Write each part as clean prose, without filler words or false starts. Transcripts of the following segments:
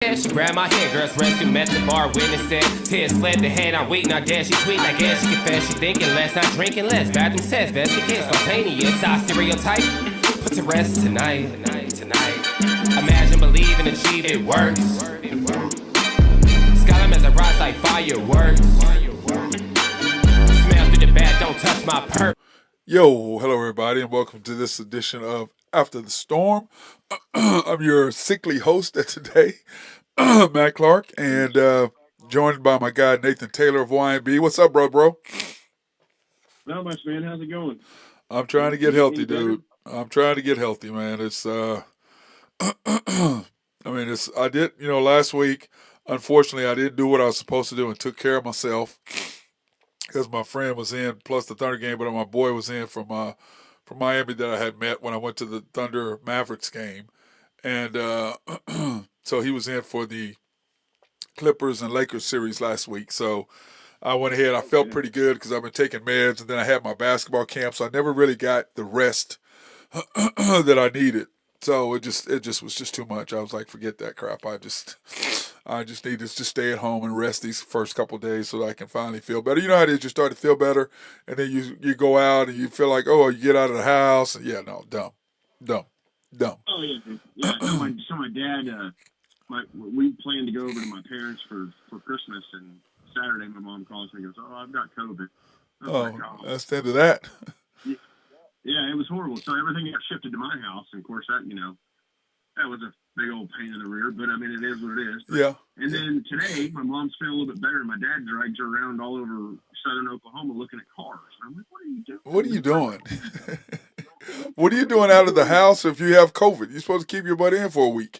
She grabbed my hand, girls rescue, met the bar, witnessing. Tears fled the hand, I'm waiting, I guess she tweet, I guess she confess. She thinking less, not drinking less. Bathroom says, best it gets, spontaneous. I stereotype, put to rest tonight. Imagine, believe, and achieve, it works. Skyline as I rise like fireworks. Smell through the bag, don't touch my perk. Yo, hello everybody, and welcome to this edition of After the Storm. I'm your sickly host today, Matt Clark, and joined by my guy Nathan Taylor of YNB. What's up, bro? Not much, man. How's it going? I'm trying to get healthy, dude. I'm trying to get healthy, man. It's I did, last week. Unfortunately, I didn't do what I was supposed to do and took care of myself because my friend was in, plus the Thunder game, but my boy was in from Miami that I had met when I went to the Thunder Mavericks game. And so he was in for the Clippers and Lakers series last week. So I went ahead. I felt pretty good because I've been taking meds, and then I had my basketball camp, so I never really got the rest that I needed. So it just was just too much. I was like, forget that crap. I just need to just stay at home and rest these first couple of days so that I can finally feel better. You know how it is, you start to feel better, and then you go out and you feel like, oh, you get out of the house. And yeah, no, dumb. Oh, yeah. So my dad, we planned to go over to my parents for Christmas, and Saturday my mom calls me and goes, oh, I've got COVID. That's the end of that. Yeah, it was horrible. So everything got shifted to my house, and of course that was a big old pain in the rear, but I mean, it is what it is. Yeah. And then today, my mom's feeling a little bit better, and my dad drags her around all over southern Oklahoma looking at cars. And I'm like, what are you doing? What are you doing? What are you doing out of the house if you have COVID? You're supposed to keep your butt in for a week.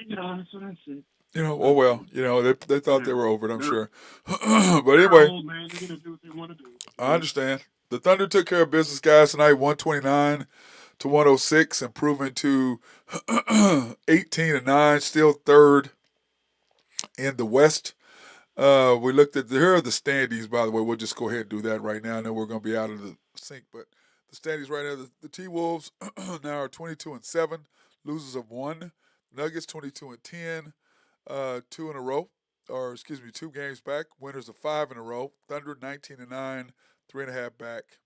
Yeah, that's what I said. They thought they were over it, I'm sure. But anyway, old, man. They're going to do what they want to do. I understand. The Thunder took care of business, guys, tonight, 129-106, improving to 18-9, still third in the West. We looked at here are the standings, by the way. We'll just go ahead and do that right now, and then we're going to be out of the sync. But the standings right now, the T-Wolves now are 22-7, losers of 1. Nuggets 22-10, 2 in a row, or 2 games back. Winners of 5 in a row. Thunder 19-9. 3.5 back,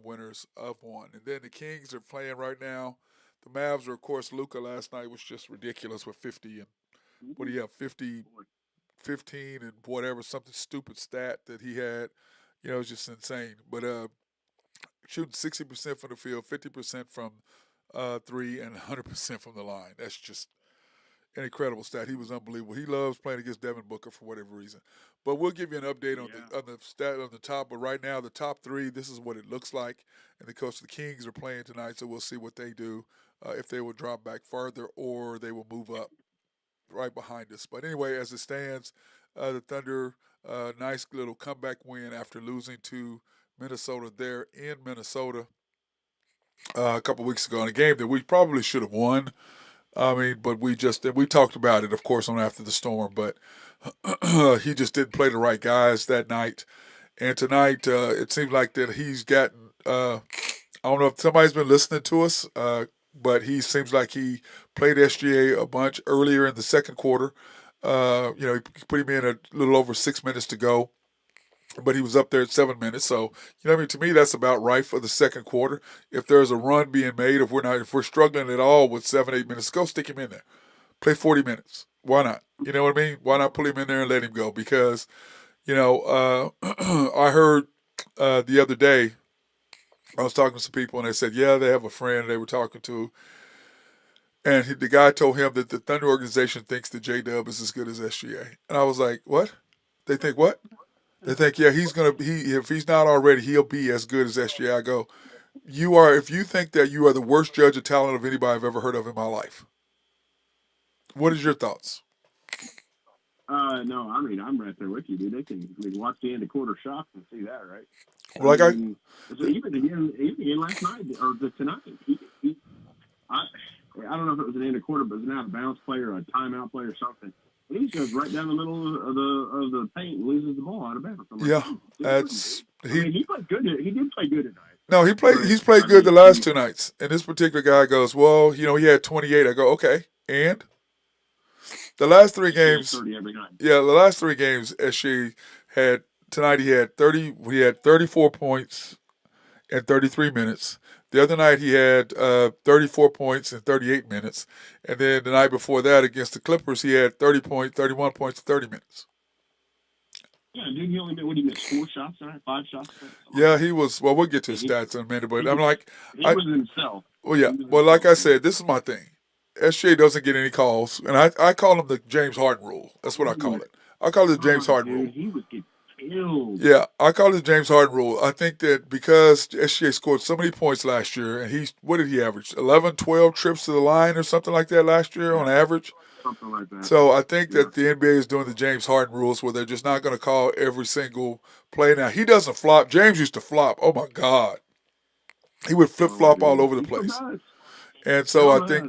winners of 1. And then the Kings are playing right now. The Mavs are, of course, Luka last night was just ridiculous with 50 and what do you have, 50, 15 and whatever, something stupid stat that he had. It's just insane. But shooting 60% from the field, 50% from 3, and 100% from the line. That's just an incredible stat. He was unbelievable. He loves playing against Devin Booker for whatever reason. But we'll give you an update on the stat on the top. But right now, the top 3, this is what it looks like. And of course, the Kings are playing tonight, so we'll see what they do, if they will drop back further or they will move up right behind us. But anyway, as it stands, the Thunder, nice little comeback win after losing to Minnesota there in Minnesota a couple weeks ago in a game that we probably should have won. But we talked about it, of course, on After the Storm, but he just didn't play the right guys that night. And tonight, it seems like that he's gotten, I don't know if somebody's been listening to us, but he seems like he played SGA a bunch earlier in the second quarter. He put him in a little over 6 minutes to go. But he was up there at 7 minutes. So, to me, that's about right for the second quarter. If there's a run being made, if we're struggling at all with 7, 8 minutes, go stick him in there. Play 40 minutes. Why not? You know what I mean? Why not put him in there and let him go? Because, I heard the other day, I was talking to some people and they said, yeah, they have a friend they were talking to. And the guy told him that the Thunder organization thinks that J-Dub is as good as SGA. And I was like, what? They think what? They think, yeah, if he's not already, he'll be as good as SGA. I go, if you think that you are the worst judge of talent of anybody I've ever heard of in my life. What is your thoughts? No, I'm right there with you, dude. They can watch the end of quarter shots and see that, right? Well, even again last night or tonight, I don't know if it was an end of quarter, but it was an out of bounds play or a timeout play or something. He goes right down the middle of the paint and loses the ball out of bounds. He played good. He did play good tonight. No, he's played good the last 2 nights. And this particular guy goes, well, he had 28. I go, okay, and The last three SGA games, 30 every night. yeah, the last three games, SGA had tonight. He had 30. He had 34 points in 33 minutes. The other night he had 34 points in 38 minutes, and then the night before that against the Clippers he had 31 points in 30 minutes. Yeah, dude, he only missed 4 shots tonight, 5 shots. Yeah, he was. Well, we'll get to his stats in a minute, but I'm like, he was himself. Well, yeah. Well, like I said, this is my thing. SJ doesn't get any calls, and I call him the James Harden rule. That's what I call it. I call it the James Harden rule. He was getting killed. Yeah, I call it the James Harden rule. I think that because SJ scored so many points last year, and what did he average? 11, 12 trips to the line or something like that last year on average? Something like that. So I think that the NBA is doing the James Harden rules where they're just not going to call every single play. Now, he doesn't flop. James used to flop. Oh, my God. He would flip-flop all over the place. And so I think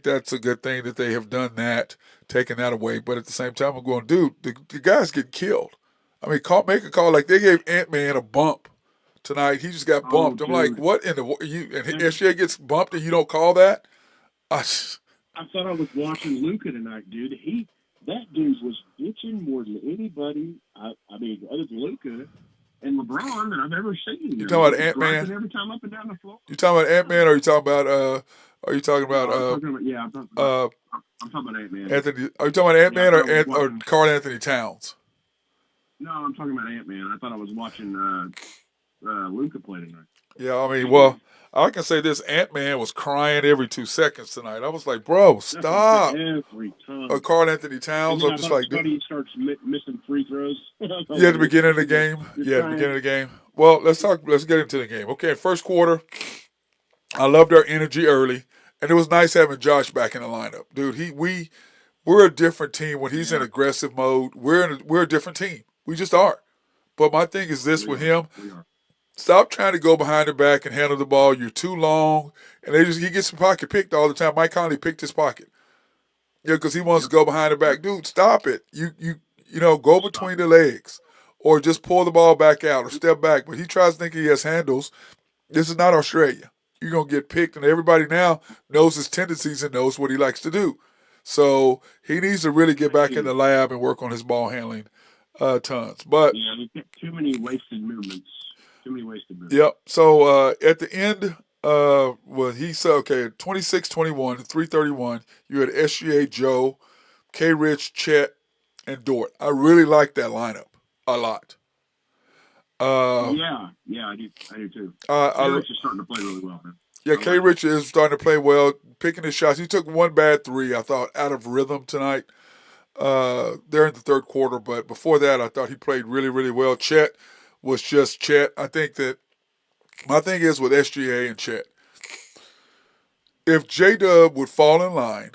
that's a good thing that they have done that, taken that away. But at the same time, I'm going, dude, the guy's getting killed. I mean, make a call. Like, they gave Ant-Man a bump tonight. He just got bumped. I'm like, what in the and SJ gets bumped and you don't call that? I thought I was watching Luka tonight, dude. That dude was bitching more than anybody. I mean, other than Luka and LeBron that I've ever seen. You talking about Ant-Man? Every time up and down the floor. You talking about Ant-Man, or are you talking about? I'm talking about Ant-Man. Anthony, are you talking about Ant-Man or Karl Anthony Towns? No, I'm talking about Ant-Man. I thought I was watching Luka play tonight. Yeah, I mean, well, I can say this: Ant-Man was crying every 2 seconds tonight. I was like, "Bro, stop!" Every time. Karl Anthony Towns. I'm just like, dude. He starts missing free throws. Yeah, at the beginning of the game. Yeah, at the beginning of the game. Well, let's get into the game. Okay, first quarter, I loved our energy early, and it was nice having Josh back in the lineup, dude. We're a different team when he's in aggressive mode. We're a different team. We just are. But my thing is this with him. Stop trying to go behind the back and handle the ball. You're too long. And he gets his pocket picked all the time. Mike Conley picked his pocket. Yeah, because he wants to go behind the back. Dude, stop it. You go between the legs. Or just pull the ball back out or step back. But he tries to think he has handles. This is not Australia. You're going to get picked. And everybody now knows his tendencies and knows what he likes to do. So he needs to really get back in the lab and work on his ball handling tons. But too many wasted movements. Yep. So at the end, he said, okay, 26-21, 3:31, you had SGA, Joe, K-Rich, Chet, and Dort. I really like that lineup a lot. I do too. K-Rich is starting to play really well, man. Yeah, K-Rich is starting to play well, picking his shots. He took one bad three, I thought, out of rhythm tonight. There in the third quarter, but before that, I thought he played really, really well. Chet was just Chet. I think that my thing is with SGA and Chet, if J-Dub would fall in line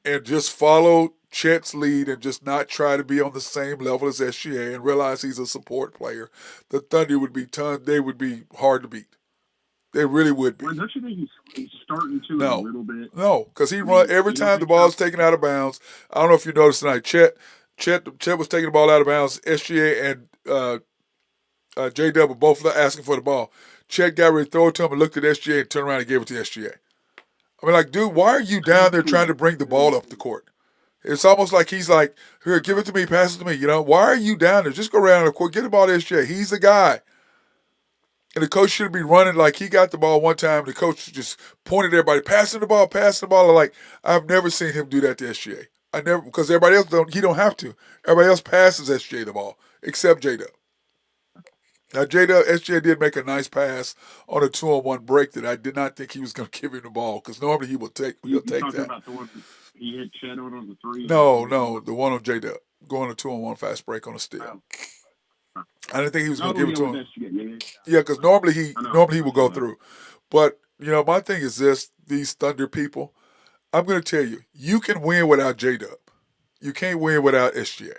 and just follow Chet's lead and just not try to be on the same level as SGA and realize he's a support player, the Thunder would be they would be hard to beat. They really would be. Well, don't you think he's starting to a little bit? No, because he run every time the ball is taken out of bounds. I don't know if you noticed tonight. Chet was taking the ball out of bounds. SGA and J-Dub were both asking for the ball. Chet got ready to throw it to him and looked at SGA and turned around and gave it to SGA. I mean, like, dude, why are you down there trying to bring the ball up the court? It's almost like he's like, here, give it to me, pass it to me. Why are you down there? Just go around the court, get the ball to SGA. He's the guy. And the coach should be running like he got the ball one time. The coach just pointed at everybody, passing the ball. Like, I've never seen him do that to SGA. Because everybody else he don't have to. Everybody else passes SGA the ball, except J-Dub. Now, SGA did make a nice pass on a 2-on-1 break that I did not think he was going to give him the ball, because normally he'll take that. About the one he hit Chet on the three? No, the one on J-Dub, going a 2-on-1 fast break on a steal. I didn't think he was going to give it to him. Yeah, because normally he will go through. But, my thing is this, these Thunder people, I'm going to tell you, you can win without J-Dub. You can't win without SGA.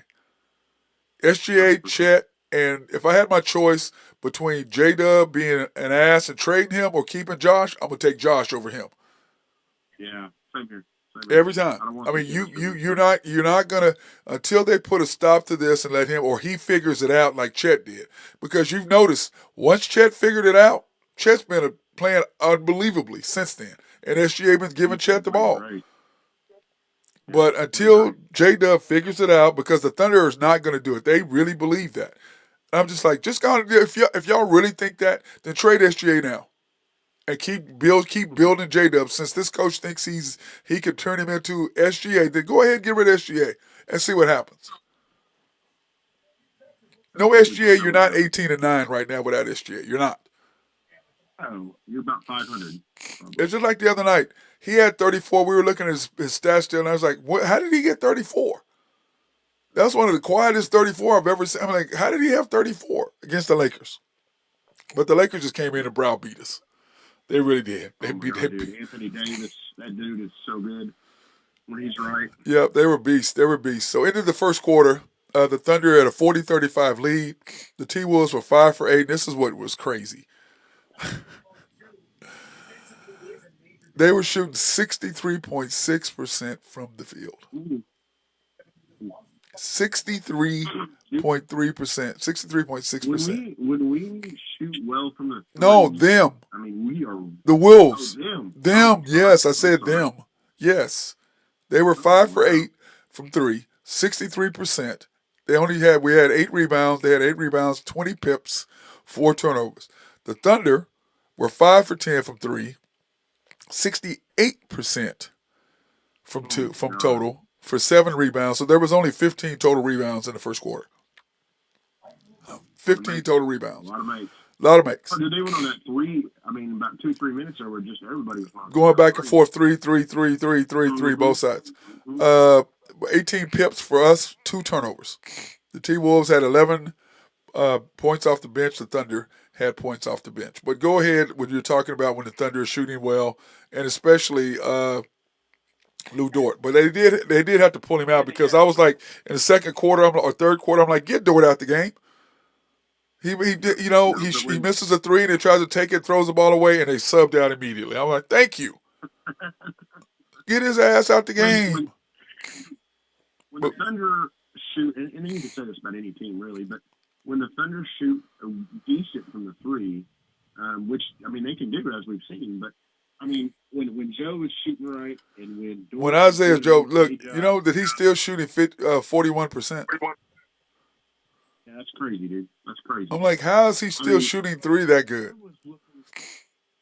SGA, Chet, and if I had my choice between J-Dub being an ass and trading him or keeping Josh, I'm going to take Josh over him. Yeah, same here. Every time. I mean, you're not gonna until they put a stop to this and let him, or he figures it out like Chet did. Because you've noticed once Chet figured it out, Chet's been playing unbelievably since then, and SGA been giving Chet the ball. But until J-Dub figures it out, because the Thunder is not going to do it. They really believe that. I'm just like, just go. If y'all really think that, then trade SGA now and keep building J-Dub. Since this coach thinks he could turn him into SGA, then go ahead and get rid of SGA and see what happens. No SGA, you're not 18-9 right now without SGA. You're not. Oh, you're about 500. It's just like the other night. He had 34. We were looking at his stats still, and I was like, how did he get 34? That's one of the quietest 34 I've ever seen. I'm like, how did he have 34 against the Lakers? But the Lakers just came in and browbeat us. They really did. They beat. Dude. Anthony Davis, that dude is so good when he's right. Yep, they were beasts. So into the first quarter, the Thunder had a 40-35 lead. The T-Wolves were 5 for 8. And this is what was crazy. They were shooting 63.6% from the field. 63.3%. 63.6%. When we shoot well from the three, no, them. I mean, we are the Wolves. Them. Yes, I said them. Yes, they were 5 for 8 from 3. 63%. We had 8 rebounds. They had 8 rebounds, 20 pips, 4 turnovers. The Thunder were 5 for 10 from 3. 68% from total for 7 rebounds. So there was only 15 total rebounds in the first quarter. 15 total rebounds. A lot of makes. Oh, did they went on that 3? I mean, about 2-3 minutes over, just everybody was going back and forth, 3, both sides. 18 pips for us, 2 turnovers. The T-Wolves had 11 points off the bench. The Thunder had points off the bench. But go ahead when you're talking about when the Thunder is shooting well, and especially Lou Dort. But they did have to pull him out, because I was like, in the second quarter or third quarter, I'm like, get Dort out the game. He misses a 3 and he tries to take it, throws the ball away, and they subbed out immediately. I'm like, thank you. Get his ass out the game. When the Thunder shoot, and you can say this about any team really, but when the Thunder shoot decent from the 3, which, I mean, they can do it as we've seen, but I mean, when Joe is shooting right, and when Isaiah Joe, look, you know that he's still shooting 41%. Yeah, that's crazy, dude. That's crazy. I'm like, how is he still shooting 3 that good?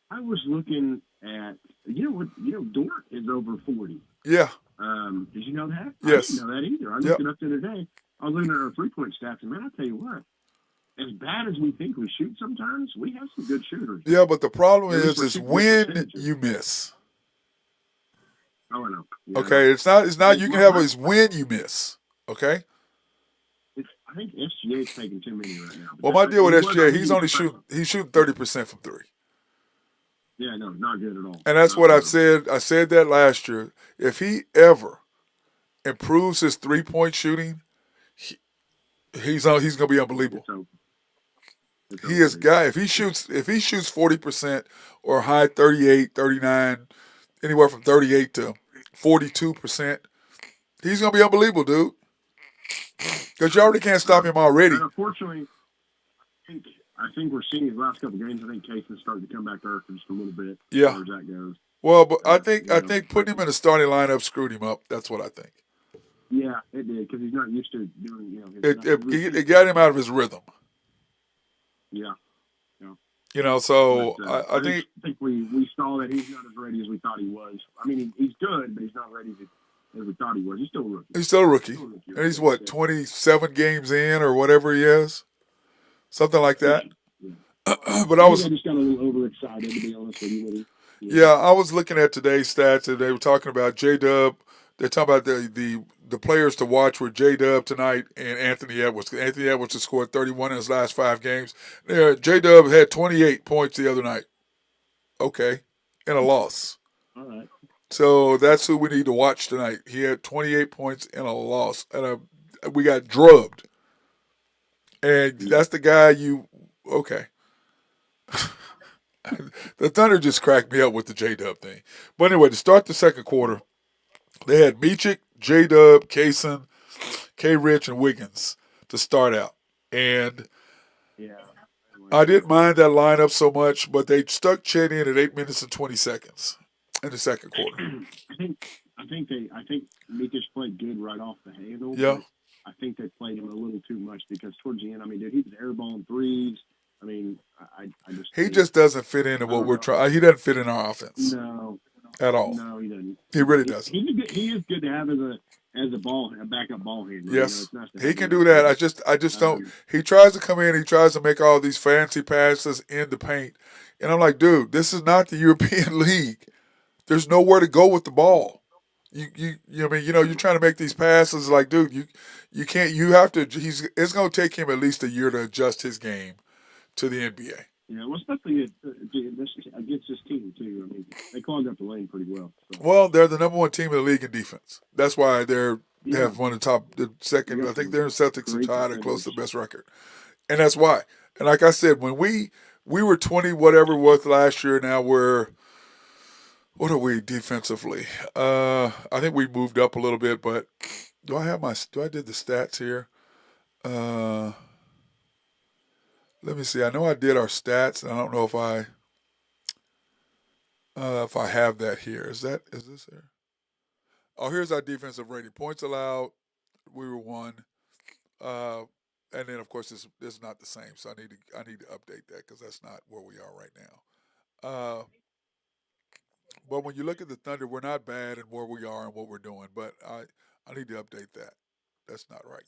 I was looking at, Dort is over 40. Yeah. Did you know that? Yes. I didn't know that either. I looked it up the other day. I was looking at our 3-point stats, and man, I tell you what, as bad as we think we shoot sometimes, we have some good shooters. Yeah, but the problem is when you miss. Oh, I know. Yeah, okay, it's not you can have it's when you miss. Okay? I think SGA is taking too many right now. Well, my deal with SGA, he's shooting 30% from 3. Yeah, no, not good at all. And that's what I've said. I said that last year. If he ever improves his 3-point shooting, he's going to be unbelievable. He is guy. If he shoots 40% or high 38, 39, anywhere from 38 to 42%, he's going to be unbelievable, dude. Because you already can't stop him already. And unfortunately, I think we're seeing his last couple games. I think Cason's starting to come back to earth just a little bit. Yeah. As far as that goes. Well, but I think putting him in the starting lineup screwed him up. That's what I think. Yeah, it did, because he's not used to doing. It got him out of his rhythm. Yeah. So but, I think we saw that he's not as ready as we thought he was. I mean, he's good, but he's not ready as we thought he was. He's still a rookie. And he's what, 27 games in or whatever he is, something like that. Yeah. But I just got a little overexcited, to be honest with you. Yeah, I was looking at today's stats, and they were talking about J-Dub. They're talking about the players to watch were J-Dub tonight and Anthony Edwards. Anthony Edwards has scored 31 in his last 5 games. J-Dub had 28 points the other night. Okay, in a loss. All right. So that's who we need to watch tonight. He had 28 points in a loss, and we got drugged. And that's the guy okay. The Thunder just cracked me up with the J-Dub thing. But anyway, to start the second quarter, they had Micic, J-Dub, Kaysen, K-Rich, and Wiggins to start out. And I didn't mind that lineup so much, but they stuck Chet in at 8 minutes and 20 seconds in the second quarter. I I think Mika's played good right off the handle, Yeah. but I think they played him a little too much because towards the end, I mean, dude, he was airballing threes. I mean, I just He think just doesn't fit into I what don't we're know. trying. He doesn't fit in our offense No, at all. no, he doesn't. He really doesn't. He is good to have as a backup ball handler. You know, Yes, it's nice to he have can him do out there, that. but I just don't. um, He tries to come in. He tries to make all these fancy passes in the paint, and I'm like, dude, this is not the European League. There's nowhere to go with the ball. I mean, you're trying to make these passes. Like, dude, you can't. You have to. It's going to take him at least a year to adjust his game to the NBA. yeah, well, especially against this team too. I mean, they clogged up the lane pretty well. So Well, they're the number one team in the league in defense. That's why they yeah, have one of the they second. got I think some they're in Celtics are great tied or close defenders. to the best record. And that's why. And like I said, when we were 20 whatever it was last year, now we're what are we defensively? I think we moved up a little bit, but do I did the stats here? Uh, let me see. I know I did our stats, and I don't know if I have that here. Is this here? Oh, here's our defensive rating. Points allowed, we were one. Uh, and then of course it's not the same, so I need to update that because that's not where we are right now. But when you look at the Thunder, we're not bad in where we are and what we're doing. But I need to update that. That's not right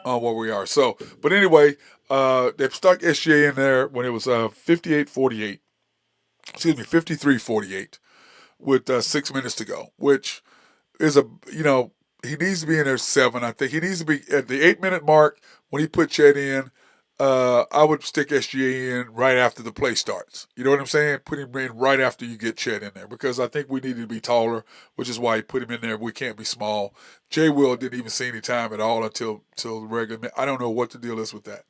on where we are. So, but anyway, they've stuck SGA in there when it was 58-48. Excuse me, 53-48 with 6 minutes to go, which is he needs to be in there 7. I think he needs to be at the 8 minute mark when he put Chet in. I would stick SGA in right after the play starts. You know what I'm saying? Put him in right after you get Chet in there because I think we need to be taller, which is why he put him in there. We can't be small. Jay Will didn't even see any time at all until the regular. I don't know what the deal is with that.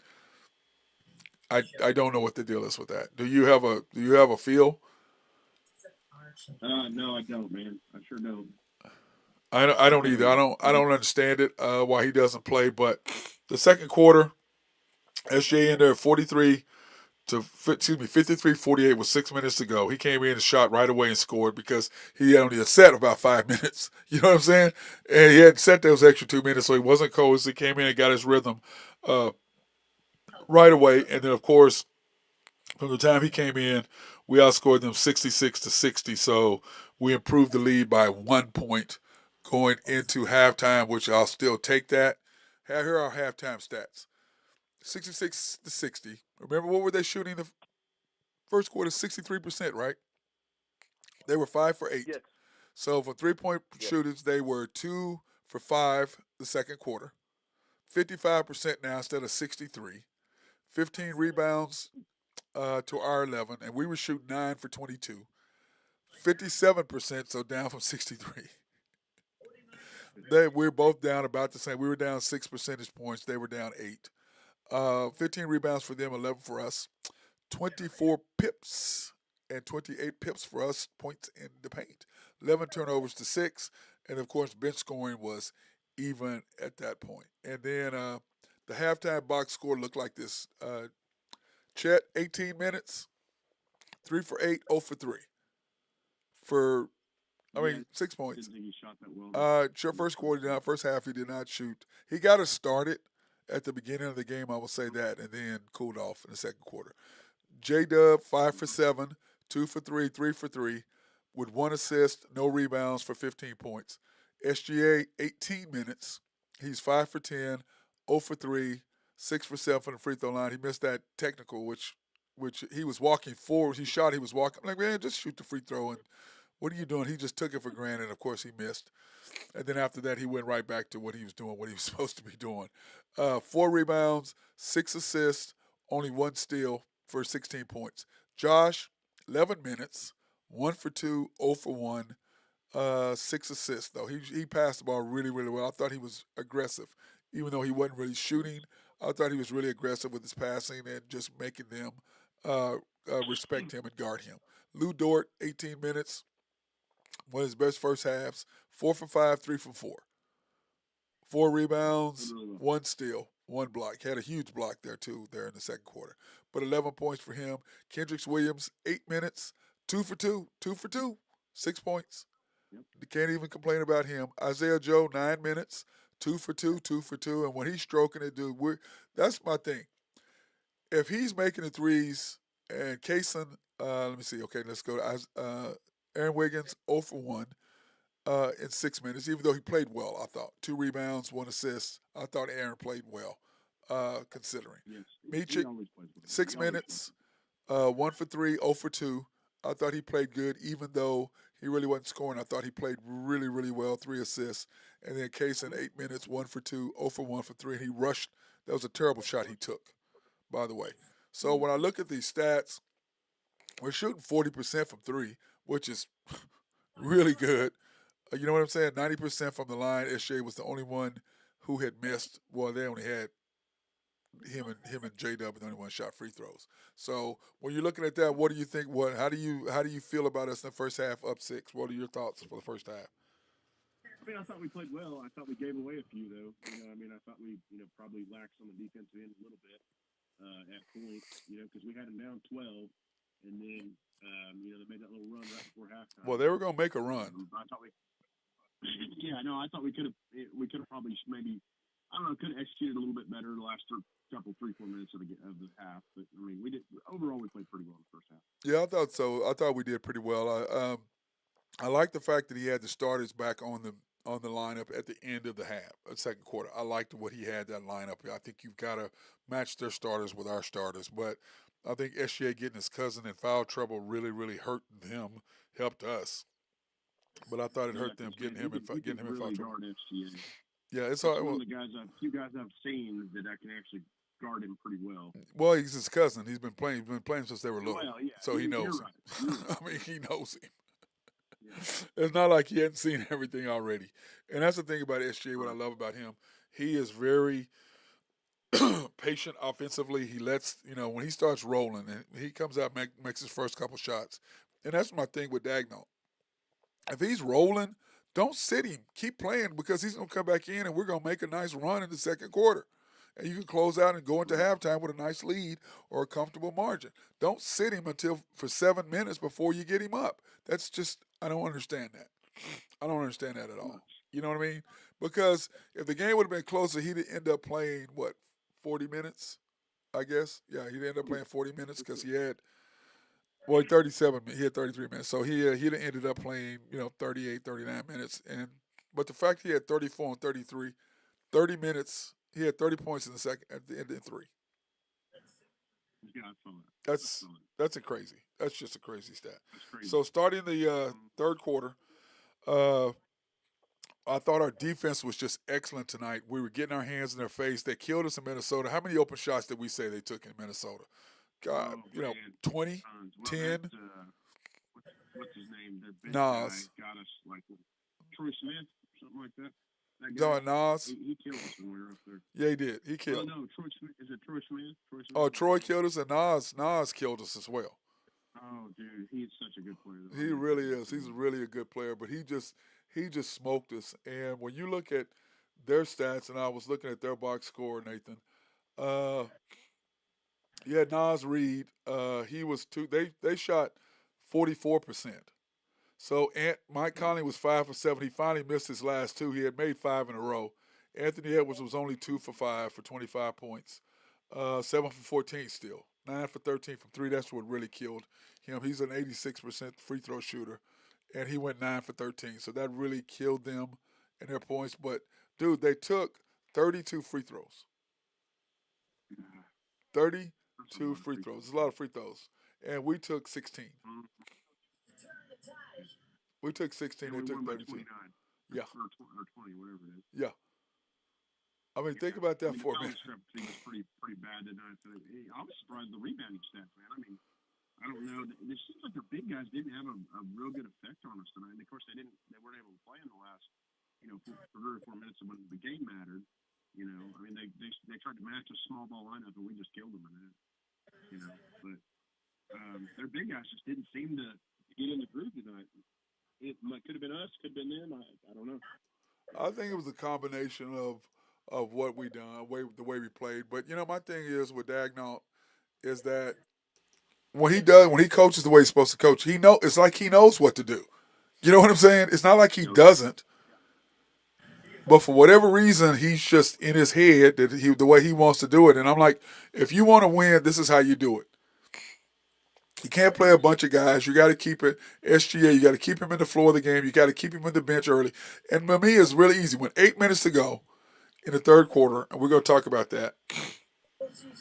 I don't know what the deal is with that. Do you have a feel? No, I don't, man. I sure don't. I don't either. I don't understand it why he doesn't play. But the second quarter, SJ in there 53-48 with 6 minutes to go. He came in and shot right away and scored because he only had set about 5 minutes. You know what I'm saying? And he hadn't set those extra 2 minutes, so he wasn't cold. So he came in and got his rhythm uh, right away. And then of course, from the time he came in, we outscored them 66-60. So we improved the lead by 1 point going into halftime, which I'll still take that. Here are our halftime stats: 66-60. Remember what were they shooting the first quarter? 63%, right? They were 5 for 8. Yes. So for 3 point Yes. shooters, they were 2 for 5 the second quarter. 55% now instead of 63. 15 rebounds to our 11, and we were shooting 9 for 22. 57%, so down from 63. We're both down about the same. We were down 6 percentage points. They were down 8. 15 rebounds for them, 11 for us. 24 pips and 28 pips for us, points in the paint. 11 turnovers to 6. And of course, bench scoring was even at that point. And then the halftime box score looked like this: Chet, 18 minutes, 3 for 8, 0 for 3. For, Yeah, 6 I points. didn't think he shot that well. First quarter, first half, he did not shoot. He got us started at the beginning of the game, I will say that, and then cooled off in the second quarter. J Dub, 5 for 7, 2 for 3, 3 for 3, with 1 assist, no rebounds for 15 points. SGA, 18 minutes. He's 5 for 10, 0 for 3, 6 for 7 from the free throw line. He missed that technical, which he was walking forward. He shot, he was walking. I'm like, man, just shoot the free throw. And what are you doing? He just took it for granted. Of course, he missed. And then after that, he went right back to what he was doing, what he was supposed to be doing. 4 rebounds, 6 assists, only 1 steal for 16 points. Josh, 11 minutes, 1 for 2, 0 for 1, 6 assists, though. He passed the ball really, really well. I thought he was aggressive. Even though he wasn't really shooting, I thought he was really aggressive with his passing and just making them respect him and guard him. Lou Dort, 18 minutes, one of his best first halves, 4 for 5, 3 for 4. 4 rebounds, 1 steal, 1 block. Had a huge block there, too, there in the second quarter. But 11 points for him. Kendricks Williams, 8 minutes, 2 for 2, 2 for 2, 6 points. Yep. Can't even complain about him. Isaiah Joe, 9 minutes, 2 for 2, 2 for 2, and when he's stroking it, dude, that's my thing. If he's making the threes and Kaysen, let me see. Okay, let's go to Aaron Wiggins, 0 for 1 in 6 minutes. Even though he played well, I thought 2 rebounds, 1 assist. I thought Aaron played well, considering. Yes, he Michik, always plays with it. six He always plays minutes, with 1 for 3, 0 for 2. I thought he played good, even though he really wasn't scoring. I thought he played really, really well, 3 assists. And then Case in 8 minutes, 1 for 2, 0 for 1 for 3. And he rushed. That was a terrible shot he took, by the way. it. So when I look at these stats, we're shooting 40% from three, which is really good. You know what I'm saying? 90% from the line. SJ was the only one who had missed. Well, they only had him and J Dub, the only one shot free throws. So when you're looking at that, what do you think? How do you feel about us in the first half up six? What are your thoughts for the first half? I mean, I thought we played well. I thought we gave away a few, though. I mean, I thought we, probably lacked on the defensive end a little bit at points, because we had them down 12, and then, they made that little run right before Well, halftime. they were gonna make a run. I thought yeah, no, I thought we could have probably maybe, I don't know, could have executed a little bit better the last couple, 3-4 minutes of the half. But I mean, we did overall. We played pretty well in the first half. Yeah, I thought so. I thought we did pretty well. I like the fact that he had the starters back on the lineup at the end of the half, second quarter. I liked what he had that lineup. I think you've got to match their starters with our starters. But I think SGA getting his cousin in foul trouble really, really hurt him, helped us. But I thought it Yeah, hurt them because man, getting him in foul really trouble. guard FCA. Yeah, it's That's all one well. of the few guys I've seen that I can actually guard him pretty well. Well, he's his cousin. He's been playing. He's been playing since they were little, Well, yeah, so he you're knows him. right. You're right. I mean, he knows him. Yeah, It's not like he hadn't seen everything already. And that's the thing about SGA. What I right. love about him, he is very patient offensively. He lets when he starts rolling and he comes out makes his first couple shots. And that's my thing with Dagnall. If he's rolling, don't sit him. Keep playing because he's gonna come back in and we're gonna make a nice run in the second quarter. And you can close out and go into Right. halftime with a nice lead or a comfortable margin. Don't sit him until for 7 minutes before you get him up. That's just I don't understand that. I don't understand that at No. all. You know what I mean? Because if the game would have been closer, he'd end up playing what 40 minutes. I guess. Yeah, he'd end up Yeah, playing 40 minutes for because sure. he had 37. He had 33 minutes, so he'd have ended up playing 38, 39 minutes. And but the fact he had 34 and 33, 30 minutes, he had 30 points in the second at the end of three. Yeah, I saw that. I That's saw it. that's a crazy. That's just a crazy stat. That's crazy. So starting the third quarter, uh, I thought our defense was just excellent tonight. We were getting our hands in their face. They killed us in Minnesota. How many open shots did we say they took in Minnesota? God, Oh man, 20, tons. Well, 10, that what's his name? The big guy Nas. got us like Troy Smith, something like that. That You guy, talking Nas? he killed us when we were up there. Yeah, he did. He Well, killed. no, Troy Smith. Is it Troy Smith? Troy Smith. Oh, Troy killed us, and Nas killed us as well. Oh, dude, he's such a good player. Though. I He mean, really is. He's really a good player, but he just smoked us. And when you look at their stats, and I was looking at their box score, Nathan. Uh, yeah, Nas Reed. He was two. They shot 44%. So Mike Conley was 5 for 7. He finally missed his last two. He had made five in a row. Anthony Edwards was only 2 for 5 for 25 points. 7 for 14 still. 9 for 13 from three. That's what really killed him. He's an 86% free throw shooter, and he went 9 for 13. So that really killed them and their points. But dude, they took 32 free throws. that's a 32 lot of free free throws. throws. It's a lot of free throws, and we took 16. Mhm. We took 16. And They we took won by 32. 29 Yeah, or 20, whatever it is. yeah. I mean, think Yeah, about I that mean the for a foul minute. discrepancy was pretty bad tonight. So I was surprised the rebounding stats, man. I mean, I don't know. It seems like their big guys didn't have a real good effect on us tonight. And of course, they weren't able to play in the last, for 3 or 4 minutes when the game mattered. I mean, they tried to match a small ball lineup, and we just killed them in that. But their big guys just didn't seem to get in the groove tonight. It could have been us, could have been them. I don't know. I think it was a combination of what we done, the way we played. But my thing is with Dagnall is that when he coaches the way he's supposed to coach, it's like he knows what to do. You know what I'm saying? It's not like he doesn't, but for whatever reason, he's just in his head that the way he wants to do it. And I'm like, if you want to win, this is how you do it. You can't play a bunch of guys. You got to keep it SGA. You got to keep him in the floor of the game. You got to keep him in the bench early. And for me, it's really easy. When 8 minutes to go in the third quarter, and we're going to talk about that.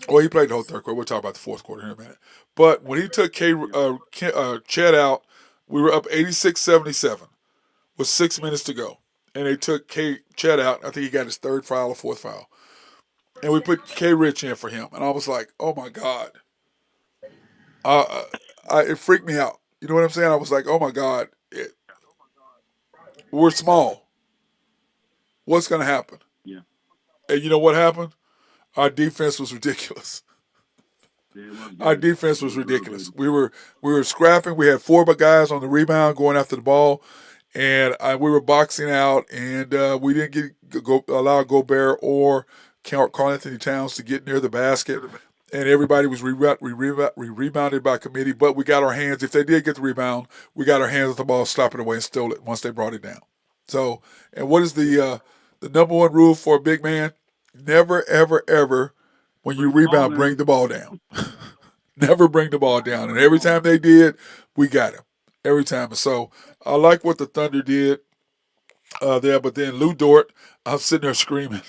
Well, he played the whole third quarter. We'll talk about the fourth quarter here in a minute. But when he took Chet out, we were up 86-77 with 6 minutes to go. And they took Chet out. I think he got his third foul or fourth foul. And we put K. Rich in for him. And I was like, oh, my God. It freaked me out. You know what I'm saying? I was like, oh, my God. We're small. What's going to happen? Yeah. And you know what happened? Our defense was ridiculous. Our defense was ridiculous. We were scrapping. We had 4 guys on the rebound going after the ball, and we were boxing out, and we didn't allow Gobert or Karl Anthony Towns to get near the basket, and everybody was rebounded by committee, but we got our hands. If they did get the rebound, we got our hands with the ball, slap it away, and stole it once they brought it down. So, and what is the number one rule for a big man? Never, ever, ever, when you rebound, bring the ball down. Never bring the ball down. And every time they did, we got him. Every time. And so I like what the Thunder did there. But then Lou Dort, I was sitting there screaming,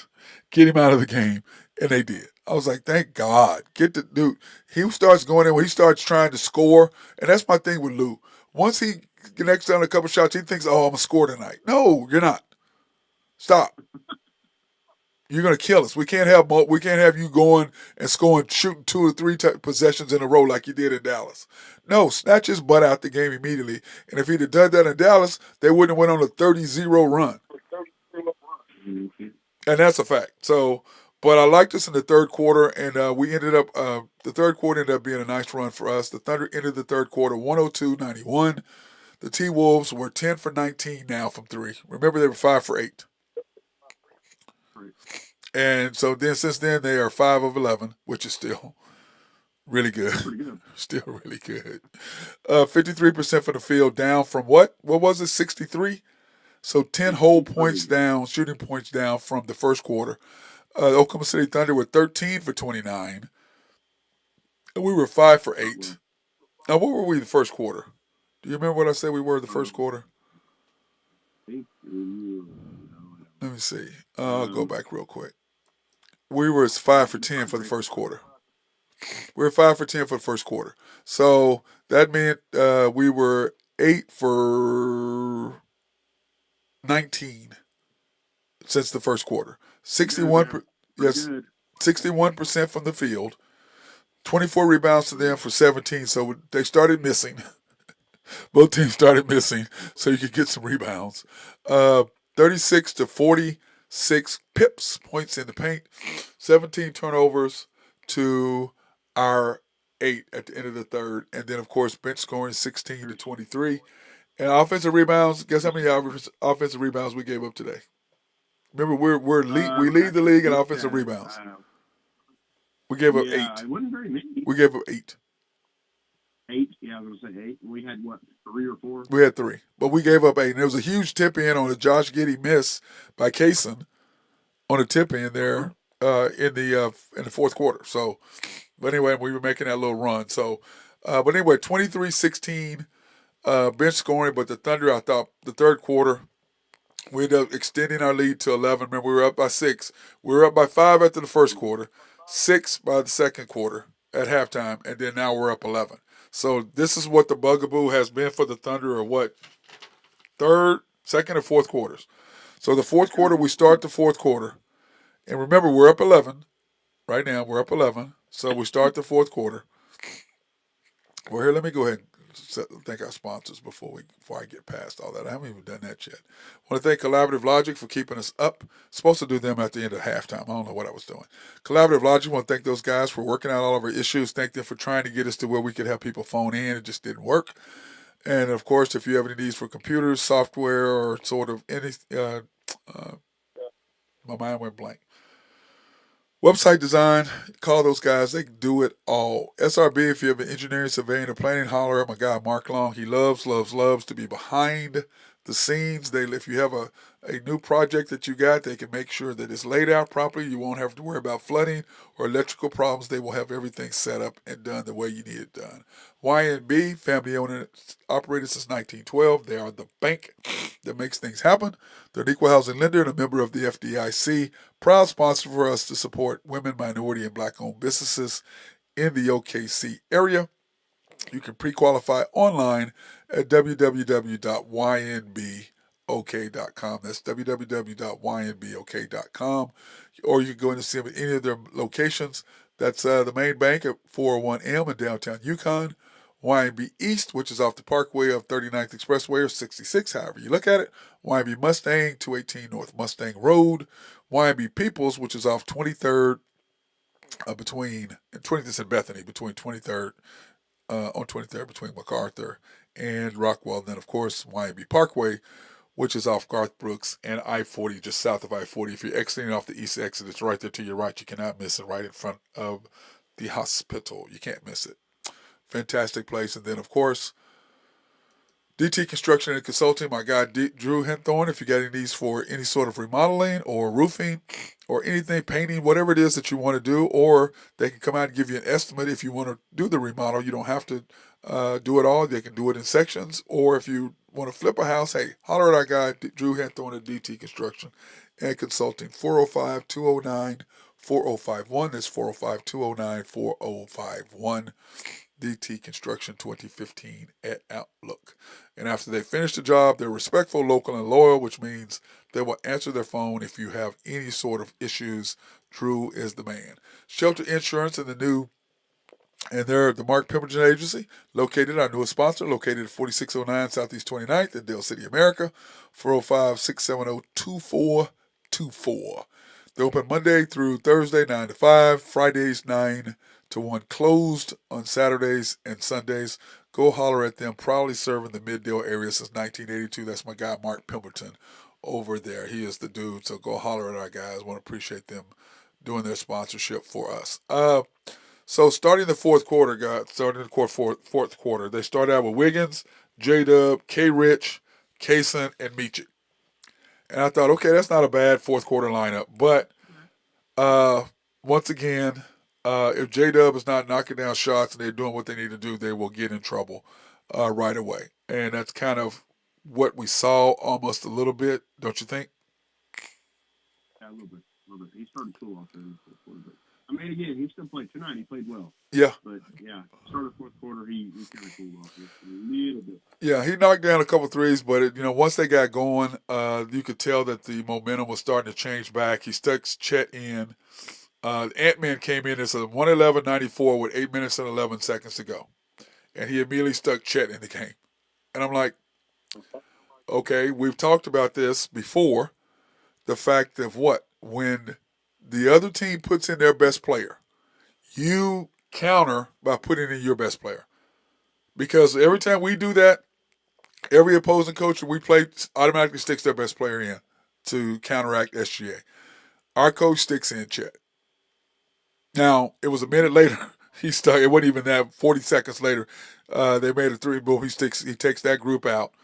get him out of the game. And they did. I was like, thank God. Get the dude. He starts going in when he starts trying to score. And that's my thing with Lou. Once he connects down a couple shots, he thinks, oh, I'm going to score tonight. No, you're not. Stop. You're going to kill us. We can't have you going and shooting 2 or 3 possessions in a row like you did in Dallas. No, snatch his butt out the game immediately. And if he'd have done that in Dallas, they wouldn't have went on a 30-0 run. And that's a fact. So, but I liked us in the third quarter, and we ended up the third quarter ended up being a nice run for us. The Thunder ended the third quarter 102-91. The T-Wolves were 10 for 19 now from 3. Remember, they were 5 for 8. And so then, since then, they are 5 of 11, which is still really good. Still really good. 53% from the field, down from what? What was it? 63. So 10 whole points down, shooting points down from the first quarter. Oklahoma City Thunder were 13 for 29, and we were 5 for 8. Now, what were we the first quarter? Do you remember what I said we were the first quarter? Let me see. I'll go back real quick. We were 5 for 10 for the first quarter. We were 5 for 10 for the first quarter. So that meant we were 8 for 19 since the first quarter. 61% from the field. 24 rebounds to them for 17. So they started missing. Both teams started missing, so you could get some rebounds. 36 to 46 points in the paint, 17 turnovers to our 8 at the end of the third, and then of course bench scoring 16 to 23. And offensive rebounds. Guess how many offensive rebounds we gave up today? Remember, we lead the league in offensive rebounds. We gave up 8. It wasn't very many. We gave up 8. 8? Yeah, I was going to say 8. We had, 3 or 4? We had 3. But we gave up 8. And there was a huge tip-in on a Josh Giddey miss by Kaysen on a tip-in there in the fourth quarter. So, but anyway, we were making that little run. So, but anyway, 23-16 bench scoring. But the Thunder, I thought, the third quarter, we ended up extending our lead to 11. Remember, we were up by 6. We were up by 5 after the first quarter, 6 by the second quarter at halftime, and then now we're up 11. So this is what the bugaboo has been for the Thunder, or what, second or fourth quarters. So the fourth quarter, we start the fourth quarter. And remember, we're up 11. Right now, we're up 11. So we start the fourth quarter. Well, here, let me go ahead and thank our sponsors before I get past all that. I haven't even done that yet. I want to thank Collaborative Logic for keeping us up. Supposed to do them at the end of halftime. I don't know what I was doing. Collaborative Logic, I want to thank those guys for working out all of our issues. Thank them for trying to get us to where we could have people phone in. It just didn't work. And, of course, if you have any needs for computers, software, or sort of any my mind went blank. Website design, call those guys. They can do it all. SRB, if you have an engineering, surveying, or planning, holler at my guy Mark Long. He loves to be behind the scenes. If you have a new project that you got, they can make sure that it's laid out properly. You won't have to worry about flooding or electrical problems. They will have everything set up and done the way you need it done. YNB, family owned and operated since 1912. They are the bank that makes things happen. They're an equal housing lender and a member of the FDIC. Proud sponsor for us to support women, minority, and black-owned businesses in the OKC area. You can pre-qualify online at www.ynbok.com. That's www.ynbok.com. Or you can go in and see them at any of their locations. That's the main bank at 401M in downtown Yukon. YNB East, which is off the Parkway of 39th Expressway or 66, however you look at it. YNB Mustang, 218 North Mustang Road. YNB Peoples, which is off 23rd between 20th and Bethany, between 23rd on 23rd between MacArthur and Rockwell. And then, of course, YNB Parkway, which is off Garth Brooks and I-40, just south of I-40. If you're exiting off the east exit, it's right there to your right. You cannot miss it, right in front of the hospital. You can't miss it. Fantastic place. And then, of course, DT Construction and Consulting, my guy Drew Henthorne. If you got any needs for any sort of remodeling or roofing or anything, painting, whatever it is that you want to do, or they can come out and give you an estimate if you want to do the remodel. You don't have to do it all. They can do it in sections. Or if you want to flip a house, hey, holler at our guy Drew Henthorne at DT Construction and Consulting, 405-209-4051. That's 405-209-4051. DT Construction 2015 at Outlook. And after they finish the job, they're respectful, local, and loyal, which means they will answer their phone if you have any sort of issues. Drew is the man. Shelter Insurance and they're the Mark Pemberton Agency, located, our newest sponsor, located at 4609 Southeast 29th in Dale City, America, 405-670-2424. They open Monday through Thursday, 9 to 5, Fridays, 9 to 1 closed on Saturdays and Sundays. Go holler at them. Proudly serving the Middale area since 1982. That's my guy Mark Pemberton over there. He is the dude. So go holler at our guys. Want to appreciate them doing their sponsorship for us. So starting the fourth quarter, fourth quarter, they started out with Wiggins, J-Dub, K-Rich, Kaysen, and Meachik. And I thought, okay, that's not a bad fourth quarter lineup. But once again, if J-Dub is not knocking down shots and they're doing what they need to do, they will get in trouble right away. And that's kind of what we saw almost a little bit, don't you think? Yeah, a little bit. He started cool off there in the fourth quarter. But, I mean, again, he still played tonight. He played well. Yeah. But, yeah, started fourth quarter, he kind of cooled off just a little bit. Yeah, he knocked down a couple threes, but, once they got going, you could tell that the momentum was starting to change back. He stuck Chet in. Ant-Man came in as a 111.94 with 8 minutes and 11 seconds to go. And he immediately stuck Chet in the game. And I'm like, okay, we've talked about this before. The fact of when the other team puts in their best player, you counter by putting in your best player. Because every time we do that, every opposing coach we play automatically sticks their best player in to counteract SGA. Our coach sticks in Chet. Now, it was a minute later. He stuck. It wasn't even that. 40 seconds later, they made a three. Boom. He takes that group out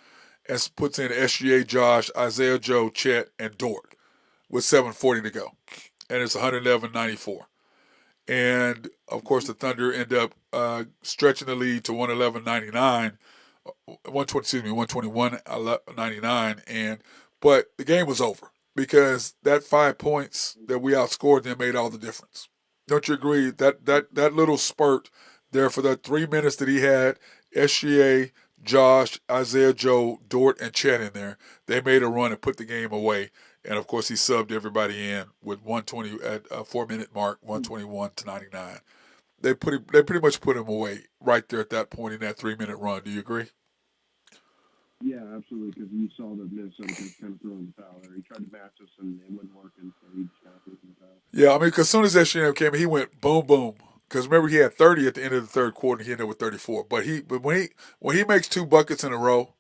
and puts in SGA, Josh, Isaiah Joe, Chet, and Dort with 7:40 to go, and it's 111.94. And of course, the Thunder end up stretching the lead to 111.99, 121.99, but the game was over because that 5 points that we outscored them made all the difference. Don't you agree? That little spurt there for that 3 minutes that he had, SGA, Josh, Isaiah Joe, Dort, and Chet in there, they made a run and put the game away. And of course, he subbed everybody in with 120 at a 4-minute mark, 121-99. They pretty much put him away right there at that point in that 3-minute run. Do you agree? Yeah, absolutely. Because you saw that Minnesota just kind of throwing the foul there. He tried to match us and it wasn't working, so he just kind of threw the foul. Yeah, I mean, because as soon as SGA came in, he went boom, boom. Because remember, he had 30 at the end of the third quarter, and he ended up with 34. But when he makes 2 buckets in a row,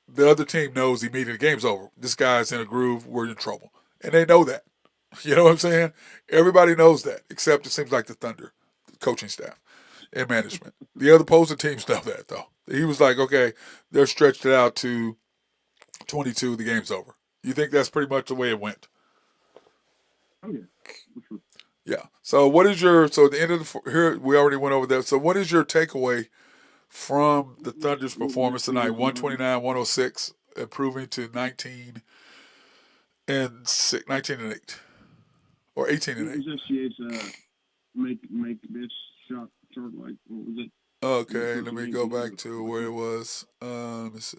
the other team knows immediately the game's over. This guy's in a groove. We're in trouble, and they know that. You know what I'm saying? Everybody knows that, except it seems like the Thunder, the coaching staff and management. The other opposing teams know that, though. He was like, okay, they're stretched it out to 22, the game's over. You think that's pretty much the way it went? Oh yeah. Yeah. So what is your, so at the end of the, here, we already went over that. So what is your takeaway from the Thunder's performance tonight? 129-106, improving to 19 and 6, 19 and 8, or 18 and 8. What was SGA's make this shot like, what was it? Okay, let me go back to where it was. Let me see.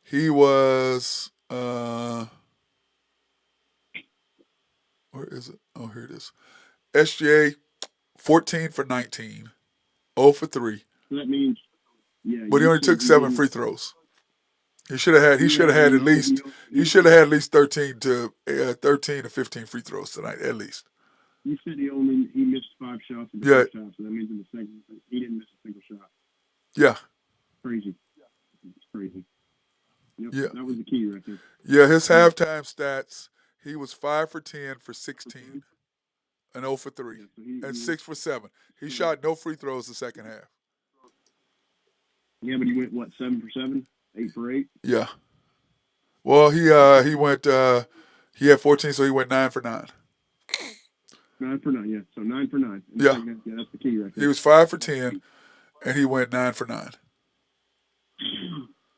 He was, where is it? Oh, here it is. SGA, 14 for 19, 0 for 3. So that means, yeah. But he only took 7 free throws. He should have had at least 13 to 15 free throws tonight, at least. You said he missed 5 shots in the first half, so that means in the second he didn't miss a single shot. Yeah. Crazy. It's crazy. Yep, yeah. That was the key right there. Yeah, his halftime stats, he was 5 for 10 for 16 and 0 for 3 and 6 for 7. He shot no free throws the second half. Yeah, but he went, what, 7 for 7? 8 for 8? Yeah. Well, he went, he had 14, so he went 9 for 9. 9 for 9, yeah. So 9 for 9. Yeah. Yeah, that's the key right there. He was 5 for 10, and he went 9 for 9.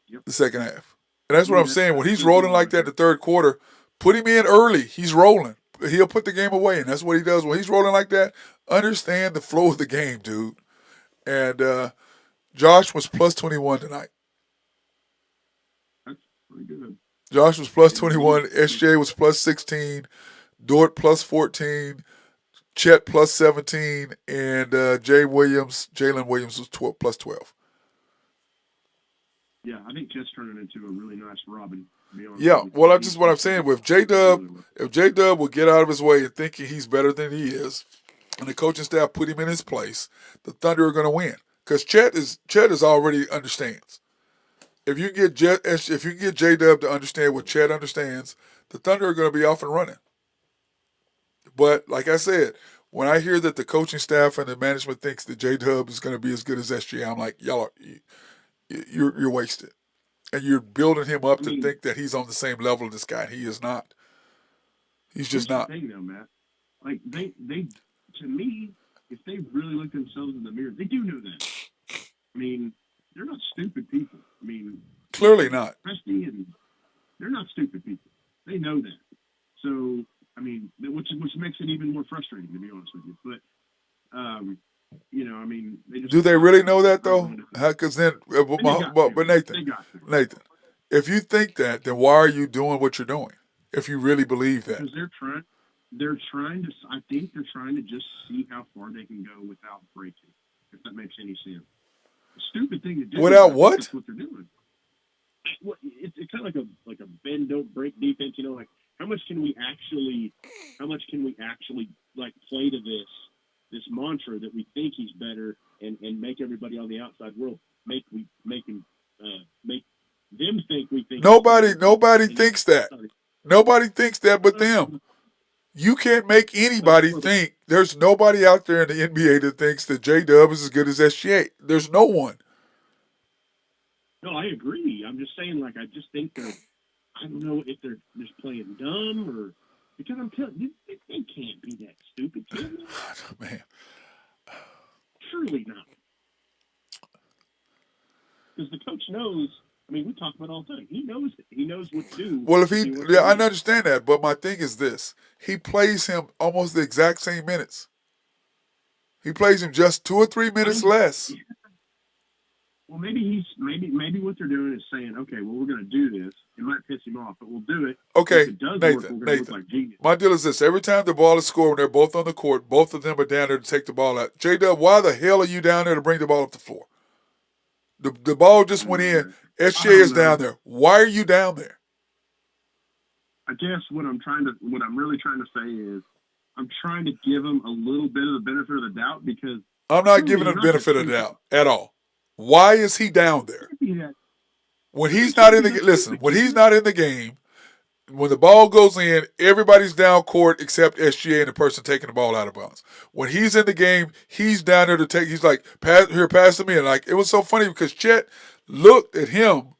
Yep. The second half. And that's what I'm saying. When he's rolling like that in the third quarter, put him in early. He's rolling. He'll put the game away, and that's what he does. When he's rolling like that, understand the flow of the game, dude. And Josh was plus 21 tonight. That's pretty good. Josh was plus 21. SJ was plus 16. Dort plus 14. Chet plus 17. And Jalen Williams was plus 12. Yeah, I think Chet's turning into a really nice Robin. Yeah, well, that's just what I'm saying. If J-Dub will get out of his way and thinking he's better than he is, and the coaching staff put him in his place, the Thunder are going to win. Because Chet is already understands. If you get J-Dub to understand what Chet understands, the Thunder are going to be off and running. But like I said, when I hear that the coaching staff and the management thinks that J-Dub is going to be as good as SGA, I'm like, y'all, you're wasted. And you're building him up to think that he's on the same level as this guy. He is not. He's just not. The thing, though, Matt. Like, they, to me, if they really look themselves in the mirror, they do know that. I mean, they're not stupid people. I mean, clearly not. Presti and they're not stupid people. They know that. So, I mean, which makes it even more frustrating, to be honest with you. But, I mean, do they really know that though? Because then, but Nathan, if you think that, then why are you doing what you're doing? If you really believe that, because they're trying to. I think they're trying to just see how far they can go without breaking. If that makes any sense. A stupid thing to do. Without what? That's what they're doing. Well, it's kind of like a bend don't break defense. You know, like how much can we actually like play to this mantra that we think he's better and make everybody on the outside world make them think we think nobody thinks that. Nobody thinks that but them. You can't make anybody think. There's nobody out there in the NBA that thinks that J-Dub is as good as SGA. There's no one. No, I agree. I'm just saying, like, I just think I don't know if they're just playing dumb or because I'm telling you, they can't be that stupid, can they? Man. Surely not. Because the coach knows. I mean, we talk about it all the time. He knows it. He knows what to do. Well, I understand that, but my thing is this: he plays him almost the exact same minutes. He plays him just 2 or 3 minutes less. Yeah. Well, maybe what they're doing is saying, okay, well, we're going to do this. It might piss him off, but we'll do it. Okay, if it does work, we're going to look like genius. My deal is this: every time the ball is scored, when they're both on the court, both of them are down there to take the ball out. J-Dub, why the hell are you down there to bring the ball up the floor? The ball just went in. SGA is down there. Why are you down there? I guess what I'm really trying to say is I'm trying to give him a little bit of the benefit of the doubt because I'm not giving him the benefit of the doubt at all. Why is he down there? When he's not in the game, when the ball goes in, everybody's down court except SGA and the person taking the ball out of bounds. When he's in the game, he's down there to take. He's like, pass to me. And like, it was so funny because Chet looked at him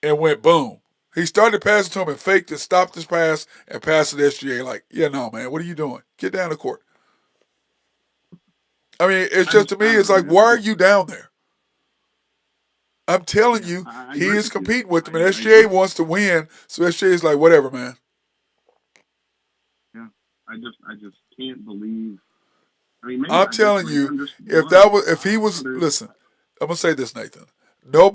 and went boom. He started passing to him and faked it, stopped his pass, and passed it to SGA. Like, yeah, no, man, what are you doing? Get down the court. I mean, it's just, to me, it's like, why are you down there? I'm telling you, he is competing with him, and SGA wants to win, so SGA is like, whatever, man. Yeah, I just can't believe. I mean, maybe I'm telling you, if he was, listen, I'm gonna say this, Nathan. No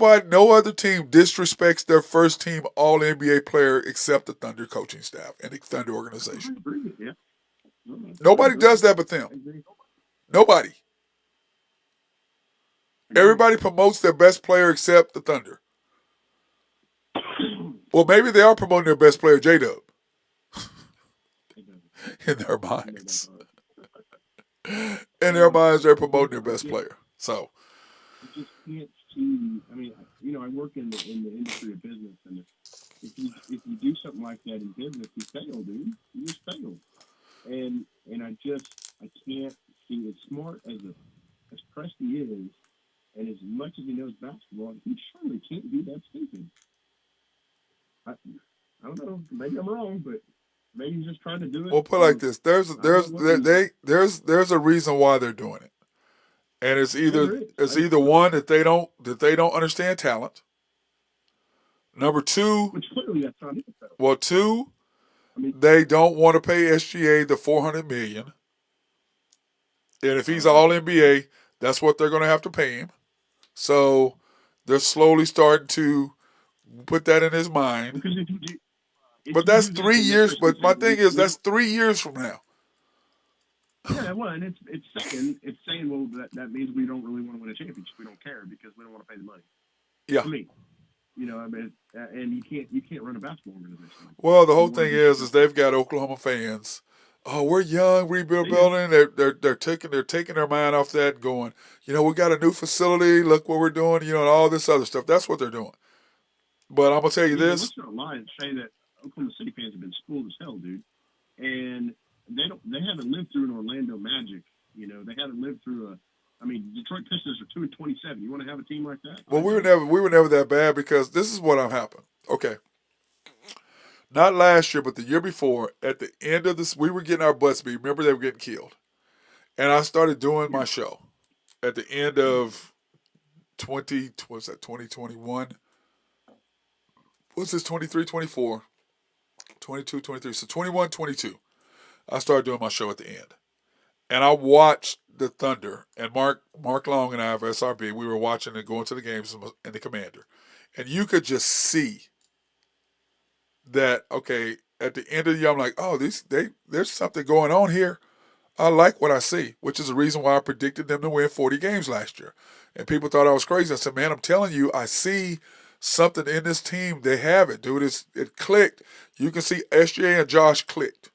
other team disrespects their first team All NBA player except the Thunder coaching staff and the Thunder organization. Yeah. Nobody does that but them. Nobody. Everybody promotes their best player except the Thunder. Well, maybe they are promoting their best player, J-Dub. In their minds. In their minds, they're promoting their best player. So. I just can't see. I mean, I work in the industry of business, and if you do something like that in business, you fail, dude. You just fail. And I can't see, as smart as Presti is, and as much as he knows basketball, he surely can't be that stupid. I don't know. Maybe I'm wrong, but maybe he's just trying to do it. Well, put it like this: there's a reason why they're doing it, and it's either one that they don't understand talent. Number two, which clearly that's not it. Well, two, they don't want to pay SGA the $400 million, and if he's All NBA, that's what they're going to have to pay him. So they're slowly starting to put that in his mind. But that's 3 years. But my thing is, that's 3 years from now. Yeah, well, and it's saying, well, that means we don't really want to win a championship. We don't care because we don't want to pay the money. Yeah. To me, I mean, and you can't run a basketball organization. Well, the whole thing is they've got Oklahoma fans. Oh, we're young, rebuilding. They're taking their mind off that and going, we got a new facility. Look what we're doing. And all this other stuff. That's what they're doing. But I'm gonna tell you this. Let's not lie and say that Oklahoma City fans have been spoiled as hell, dude. And they haven't lived through an Orlando Magic. They haven't lived through Detroit Pistons are 2-27. You want to have a team like that? Well, we were never that bad because this is what happened. Okay. Not last year, but the year before, at the end of this, we were getting our butts beat. Remember, they were getting killed. And I started doing my show at the end of 2021? What's this, 23, 24, 22, 23. So 21, 22. I started doing my show at the end. And I watched the Thunder, and Mark Long and I of SRB, we were watching and going to the games and the Commander. And you could just see that, okay, at the end of the year, I'm like, oh, there's something going on here. I like what I see, which is the reason why I predicted them to win 40 games last year. And people thought I was crazy. I said, man, I'm telling you, I see something in this team. They have it, dude. It clicked. You can see SJ and Josh clicked.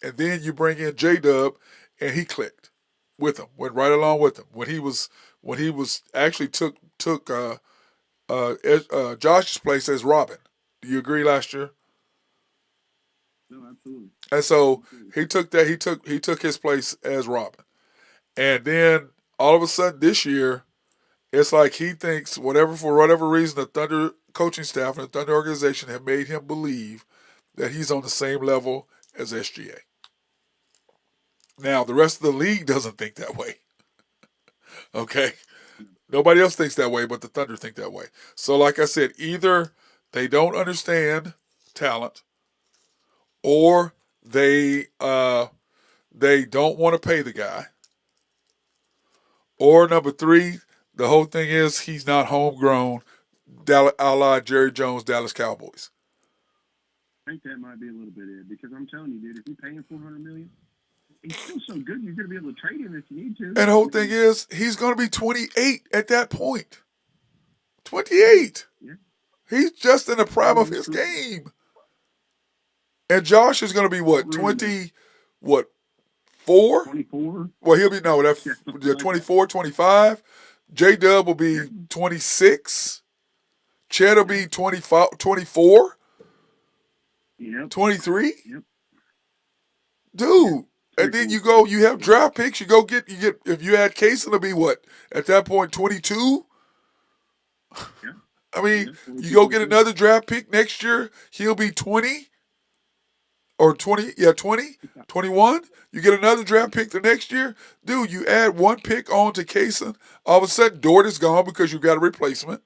And then you bring in J-Dub, and he clicked with him, went right along with him. When he was actually took Josh's place as Robin. Do you agree last year? No, absolutely. And so he took that. He took his place as Robin. And then all of a sudden this year, it's like he thinks for whatever reason the Thunder coaching staff and the Thunder organization have made him believe that he's on the same level as SGA. Now, the rest of the league doesn't think that way. Okay? Nobody else thinks that way, but the Thunder think that way. So, like I said, either they don't understand talent, or they don't want to pay the guy, or number three, the whole thing is he's not homegrown, a la Jerry Jones, Dallas Cowboys. I think that might be a little bit it, because I'm telling you, dude, if you're paying $400 million, he's still so good, you're going to be able to trade him if you need to. And the whole thing is, he's going to be 28 at that point. 28. Yeah. He's just in the prime of his game. And Josh is going to be what, 4? 24. Well, he'll be, 24, 25. J-Dub will be 26. Chet will be 24. Yep. 23? Yep. Dude. Pretty And then cool. you have draft picks. You get, if you add Case, it'll be what? At that point, 22? Yeah. I mean, Yeah. you 22, go get 23. another draft pick next year, he'll be 20 or 20, yeah, 20, 21. You get another draft pick the next year. Dude, you add one pick on to Kaysen, all of a sudden Dort is gone because you got a replacement.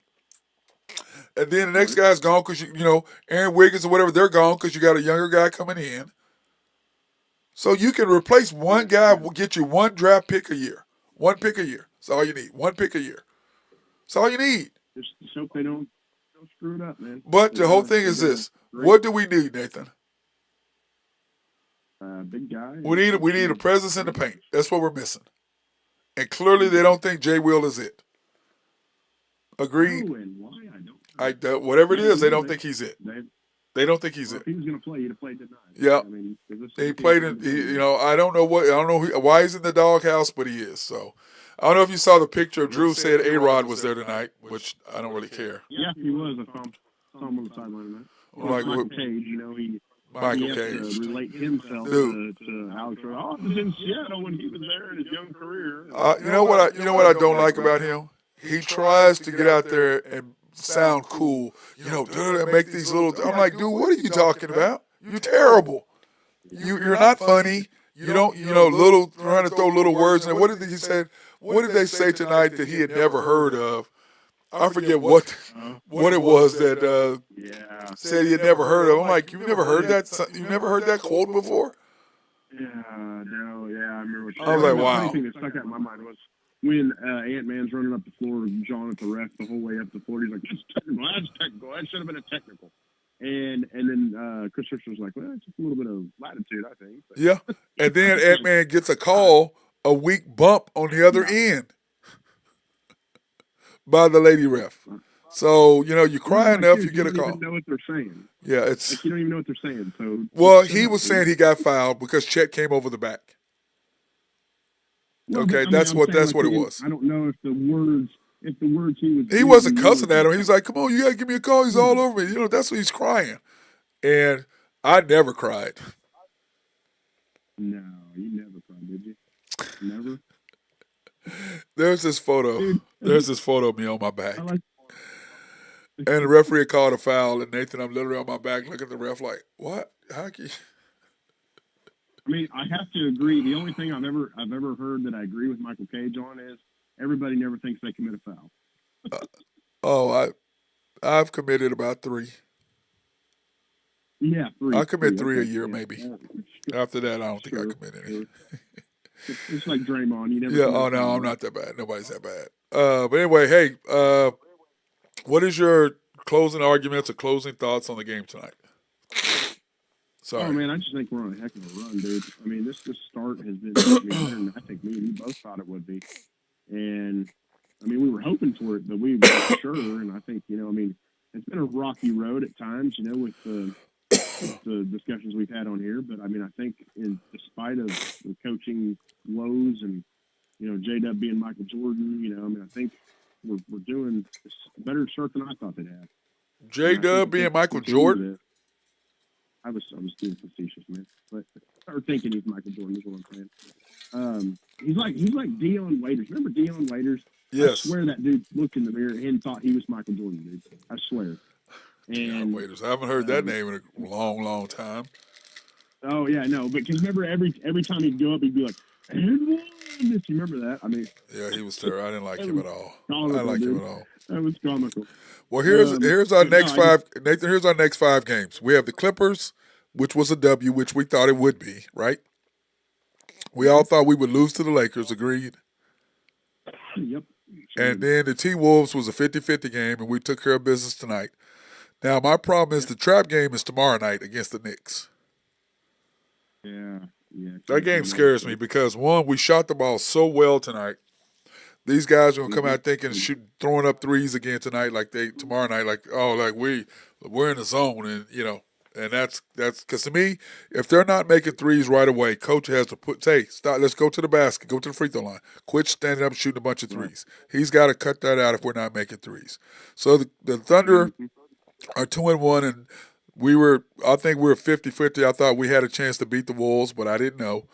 And then the next Right. guy's gone because, Aaron Wiggins or whatever, they're gone because you got a younger guy coming in. So you can replace one guy, will get you one draft pick a year. One pick a year. That's all you need. One pick a year. That's all you need. Just hope they don't screw it up, man. But They the whole are- thing is they're this. great. What do we need, Nathan? Big guy. We need a presence in the paint. That's what we're missing. And clearly they don't think Jay Will is it. Agreed? No, and why? I don't know. Whatever it is, they don't They- think he's it. They, They don't think he's well, it. if he was going to play, he'd have played tonight. Yeah. I mean, 'cause this He is- played in, I don't know why he's in the doghouse, but he is. So I don't know if you saw the picture. Drew said A-Rod was there tonight, which I don't really care. Yeah, he was. I saw him on the sideline tonight. Like, Michael Cage, he Michael has Cage. to relate himself Dude. to Alex. Oh, I was in Seattle when he was there in his young career. You know what I don't like about him? He tries to get out there and sound cool. And make these little. I'm like, dude, what are you talking about? You're terrible. You're not funny. You don't. Little trying to throw little words in. What did he say? What did they say tonight that he had never heard of? I forget what it was that Yeah. said he had never heard of. I'm like, you've never heard that? You never heard that quote before? Yeah, no, yeah, I remember. I was like, the wow. funny thing that stuck out in my mind was when Ant-Man's running up the floor, John at the ref the whole way up the floor. He's like, that's technical. That should have been a technical. And then Chris Richards was like, well, it's just a little bit of latitude, I think. But, Yeah. And then Ant-Man gets a call, a weak bump on the other end by the lady ref. So, you cry like, enough, dude, you get a You don't call. even know what they're saying. Yeah, it's. Like, you don't even know what they're saying. So, Well, he was saying he got fouled because Chet came over the back. Well, Okay, but, that's I'm what saying, it he- was. I don't know if the words he was. He wasn't cussing at him. He was like, "Come on, you gotta give me a call." He's all over me. That's what he's crying. And I never cried. No, you never cried, did you? Never. There's this photo. Dude. There's this photo of me on my back. I like. And the referee called a foul, and Nathan, I'm literally on my back looking at the ref like, what? How can you? I mean, I have to agree. The only thing I've ever heard that I agree with Michael Cage on is everybody never thinks they commit a foul. I've committed about 3. Yeah, 3. I commit 3 a okay, year, yeah. maybe. Yeah, After that, I don't think I sure, commit any. sure. It's like Draymond. You never. Yeah, commit a oh no, foul. I'm not that bad. Nobody's that bad. But anyway, hey, what is your closing arguments or closing thoughts on the game tonight? Sorry. Oh man, I just think we're on a heck of a run, dude. I mean, this start has been better than I think me and you both thought it would be. And I mean, we were hoping for it, but we weren't sure. And I think it's been a rocky road at times, with the discussions we've had on here. But I mean, I think in despite of the coaching woes and J-Dub being Michael Jordan, I think we're doing a better start than I thought they'd have. J-Dub being Michael Jordan. I was being facetious, man. But or thinking he's Michael Jordan is what I'm saying. He's like Deion Waiters. Remember Deion Waiters? Yes. I swear that dude looked in the mirror and thought he was Michael Jordan, dude. I swear. Deion Waiters. I haven't heard that name in a long, long time. Oh yeah, no, but because remember every time he'd go up, he'd be like, "And one." You remember that? I mean, yeah, he was terrible. I didn't like him at all. Comical, I didn't like him dude. at all. That was comical. Well, here's our but next no, 5. Nathan, here's our next 5 games. We have the Clippers, which was a W, which we thought it would be, right? We all thought we would lose to the Lakers, agreed? Yep. And then the T-Wolves was a 50-50 game, and we took care of business tonight. Now, my problem is the trap game is tomorrow night against the Knicks. Yeah. That game scares me because, one, we shot the ball so well tonight. These guys are gonna come out thinking throwing up threes again tonight, tomorrow night, we're in the zone, and that's because to me, if they're not making threes right away, coach has to stop. Let's go to the basket, go to the free throw line, quit standing up shooting a bunch of threes. He's got to cut that out if we're not making threes. So the Thunder are 2-1, and I think we were 50-50. I thought we had a chance to beat the Wolves, but I didn't know.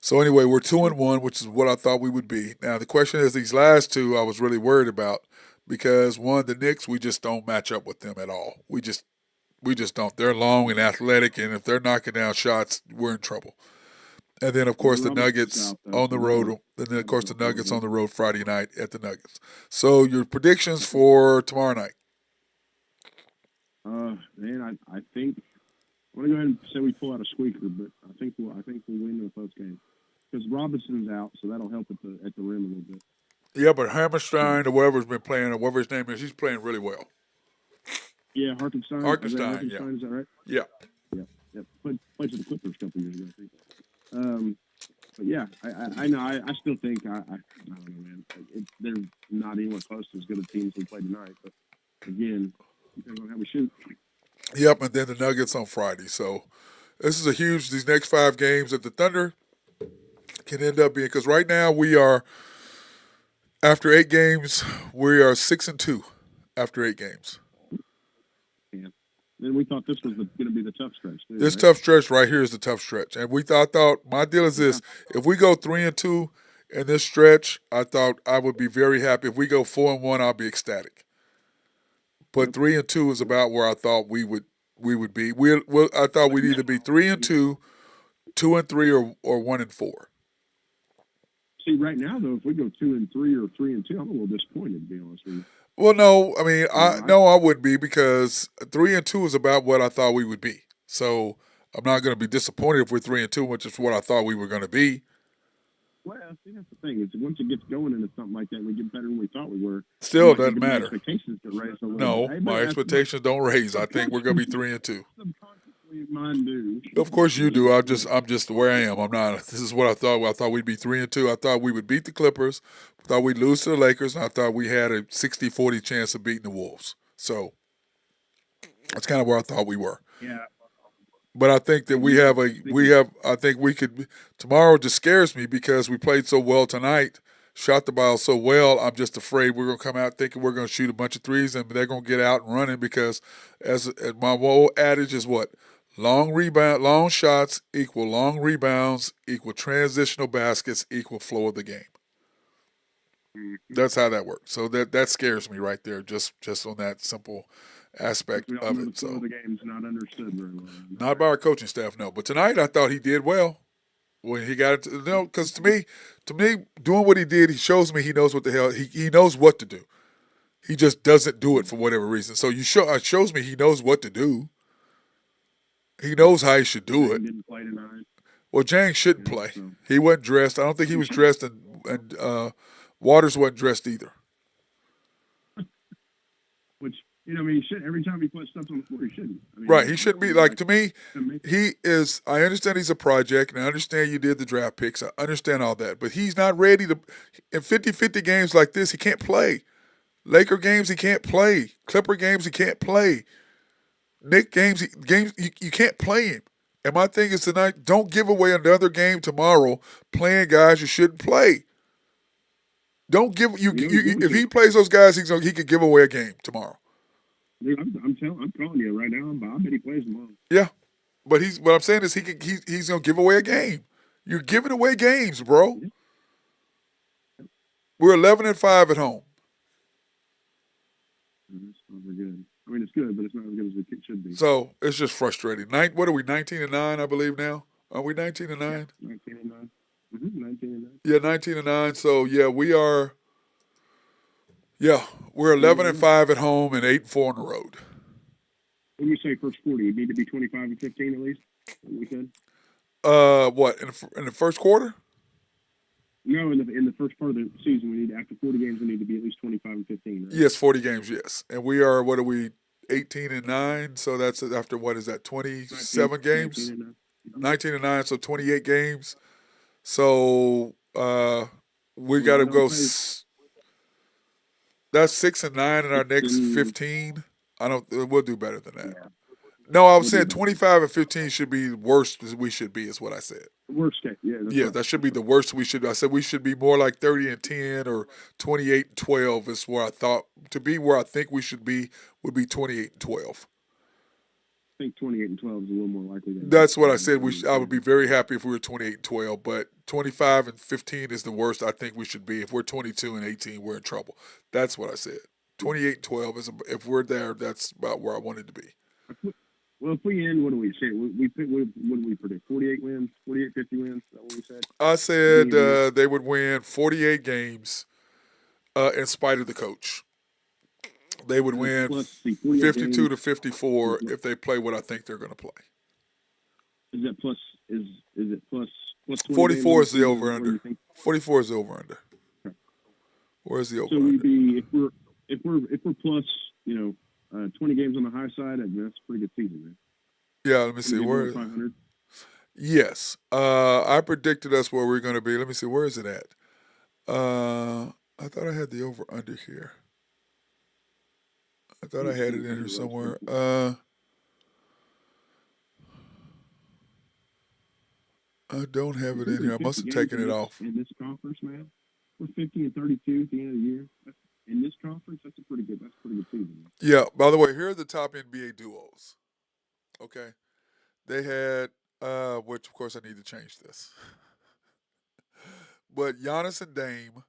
So anyway, we're 2-1, which is what I thought we would be. Now the question is, these last two I was really worried about because one, the Knicks, we just don't match up with them at all. We just don't. They're long and athletic, and if they're knocking down shots, we're in trouble. And then of course the Nuggets on the road, and then of course the Nuggets on the road Friday night at the Nuggets. So your predictions for tomorrow night? Man, I think I'm gonna go ahead and say we pull out a squeaker, but I think we'll win the first game because Robinson's out, so that'll help at the rim a little bit. Yeah, but Hammerstein or whatever's been playing or whatever his name is, he's playing really well. Yeah, Hartenstein. Hartenstein, yeah. Is that right? Yeah. Yeah. Played for the Clippers a couple years ago, I think. But yeah, I know. I still think I don't know, man. They're not anywhere close to as good a team as we play tonight. But again, depends on how we shoot. Yep, and then the Nuggets on Friday. So this is a huge. These next 5 games that the Thunder can end up being, because right now we are, after 8 games, we are 6-2 after 8 games. Yeah. Then we thought this was going to be the tough stretch. Too, this right? tough stretch right here is the tough stretch, and I thought my deal is this: if we go 3-2 in this stretch, I thought I would be very happy. If we go 4-1, I'll be ecstatic. But 3-2 is about where I thought we would be. I thought we'd either be 3-2, 2-3, or 1-4. See, right now though, if we go 2-3 or 3-2, I'm a little disappointed, to be honest with you. Well, no, I mean, I wouldn't be, because 3-2 is about what I thought we would be. So I'm not going to be disappointed if we're 3-2, which is what I thought we were going to be. Well, see, that's the thing. It's once it gets going into something like that, we get better than we thought we were. Still doesn't matter. Expectations get raised a little No, bit. my expectations don't raise. I think we're going to be 3-2. Subconsciously, mine do. Of course you do. I'm just where I am. I'm not. This is what I thought. I thought we'd be 3-2. I thought we would beat the Clippers. I thought we'd lose to the Lakers, and I thought we had a 60-40 chance of beating the Wolves. So that's kind of where I thought we were. Yeah. But I think that I think we could. Tomorrow just scares me because we played so well tonight, shot the ball so well. I'm just afraid we're going to come out thinking we're going to shoot a bunch of threes and they're going to get out and running, because as my old adage is what? Long shots equal long rebounds equal transitional baskets equal flow of the game. That's how that works. So that scares me right there, just on that simple aspect of it. So the game's not understood very well. Not by our coaching staff, no. But tonight I thought he did well when he got it. Because to me, doing what he did, he shows me he knows what the hell he knows what to do. He just doesn't do it for whatever reason. So it shows me he knows what to do. He knows how he should do it. Didn't play tonight. Well, Jang shouldn't play. He wasn't dressed. I don't think he was dressed, and Waters wasn't dressed either. Which, he should. Every time he puts stuff on the floor, he shouldn't. Right, he shouldn't be. Like, to me, he is. I understand he's a project, and I understand you did the draft picks. I understand all that. But he's not ready to. In 50-50 games like this, he can't play. Laker games, he can't play. Clipper games, he can't play. Knick games, you can't play him. And my thing is tonight, don't give away another game tomorrow playing guys you shouldn't play. Don't give if he plays those guys, he could give away a game tomorrow. Dude, I'm calling you right now. I bet he plays tomorrow. Yeah, but what I'm saying is he's gonna give away a game. You're giving away games, bro. Yeah. We're 11-5 at home. That's not good. It's good, but it's not as good as it should be. So it's just frustrating. What are we, 19-9, I believe now? Are we 19-9? 19-9. 19-9. Yeah, 19-9. So yeah, we are. Yeah, we're 11-5 at home and 8-4 on the road. When we say first quarter, you need to be 25-15 at least. We said. What in the first quarter? No, in the first part of the season, after 40 games, we need to be at least 25-15. Right? Yes, 40 games. Yes, and we are. What are we? 18-9. So that's after what is that? 27 games. 19-9. So 28 games. So we got to go. That's 6-9 in our next 15. We'll do better than that. Yeah. No, I was saying 25-15 should be the worst we should be, is what I said. Worst case, yeah. Yeah, right. That should be the worst we should. I said we should be more like 30-10 or 28-12 is where I thought to be. Where I think we should be would be 28-12. think 28-12 is a little more likely. That's what I said. I would be very happy if we were 28-12, but 25-15 is the worst I think we should be. If we're 22-18, we're in trouble. That's what I said. 28-12 is if we're there, that's about where I wanted to be. Well, if we end, what do we say? What do we predict? 48 wins, 50 wins. Is that what we said? I said they would win 48 games in spite of the coach. They would win 52-54 if they play what I think they're going to play. Is that plus? Is it plus 44 is the over under. 44 is the over under. Where's the over? So we'd be if we're plus 20 games on the high side. I mean, that's a pretty good season, man. Yeah, let me see where. 500. Yes, I predicted us where we're going to be. Let me see, where is it at? I thought I had the over under here. I thought I had it in here somewhere. I don't have it in here. I must have taken it off. In this conference, man, we're 50-32 at the end of the year. In this conference, that's a pretty good season. Man. Yeah. By the way, here are the top NBA duos. Okay, they had, which of course I need to change this, but Giannis and Dame,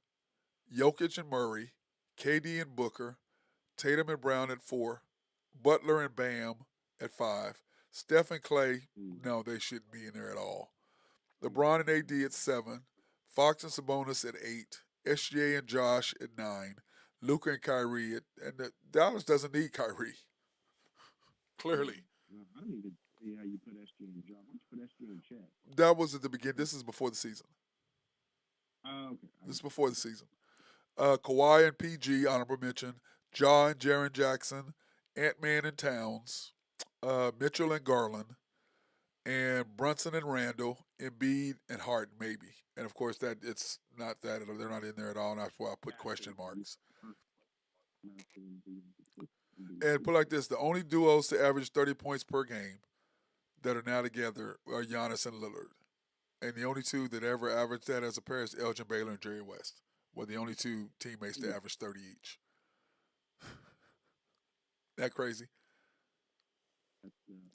Jokic and Murray, KD and Booker, Tatum and Brown at 4, Butler and Bam at 5, Steph and Clay, no, they shouldn't be in there at all. LeBron and AD at 7, Fox and Sabonis at 8, SGA and Josh at 9, Luka and Kyrie and Dallas doesn't need Kyrie. Clearly. I don't even see how you put SGA in Josh. Why don't you put SGA in chat? That was at the beginning. This is before the season. Okay. This is before the season. Kawhi and PG, honorable mention. Ja and Jaren Jackson, Ant-Man and Towns, Mitchell and Garland, and Brunson and Randall, Embiid and Harden, maybe. And of course, that it's not that they're not in there at all. And that's why I put question marks. And put like this: the only duos to average 30 points per game that are now together are Giannis and Lillard, and the only two that ever averaged that as a pair is Elgin Baylor and Jerry West. Were the only two teammates to average 30 each. That crazy?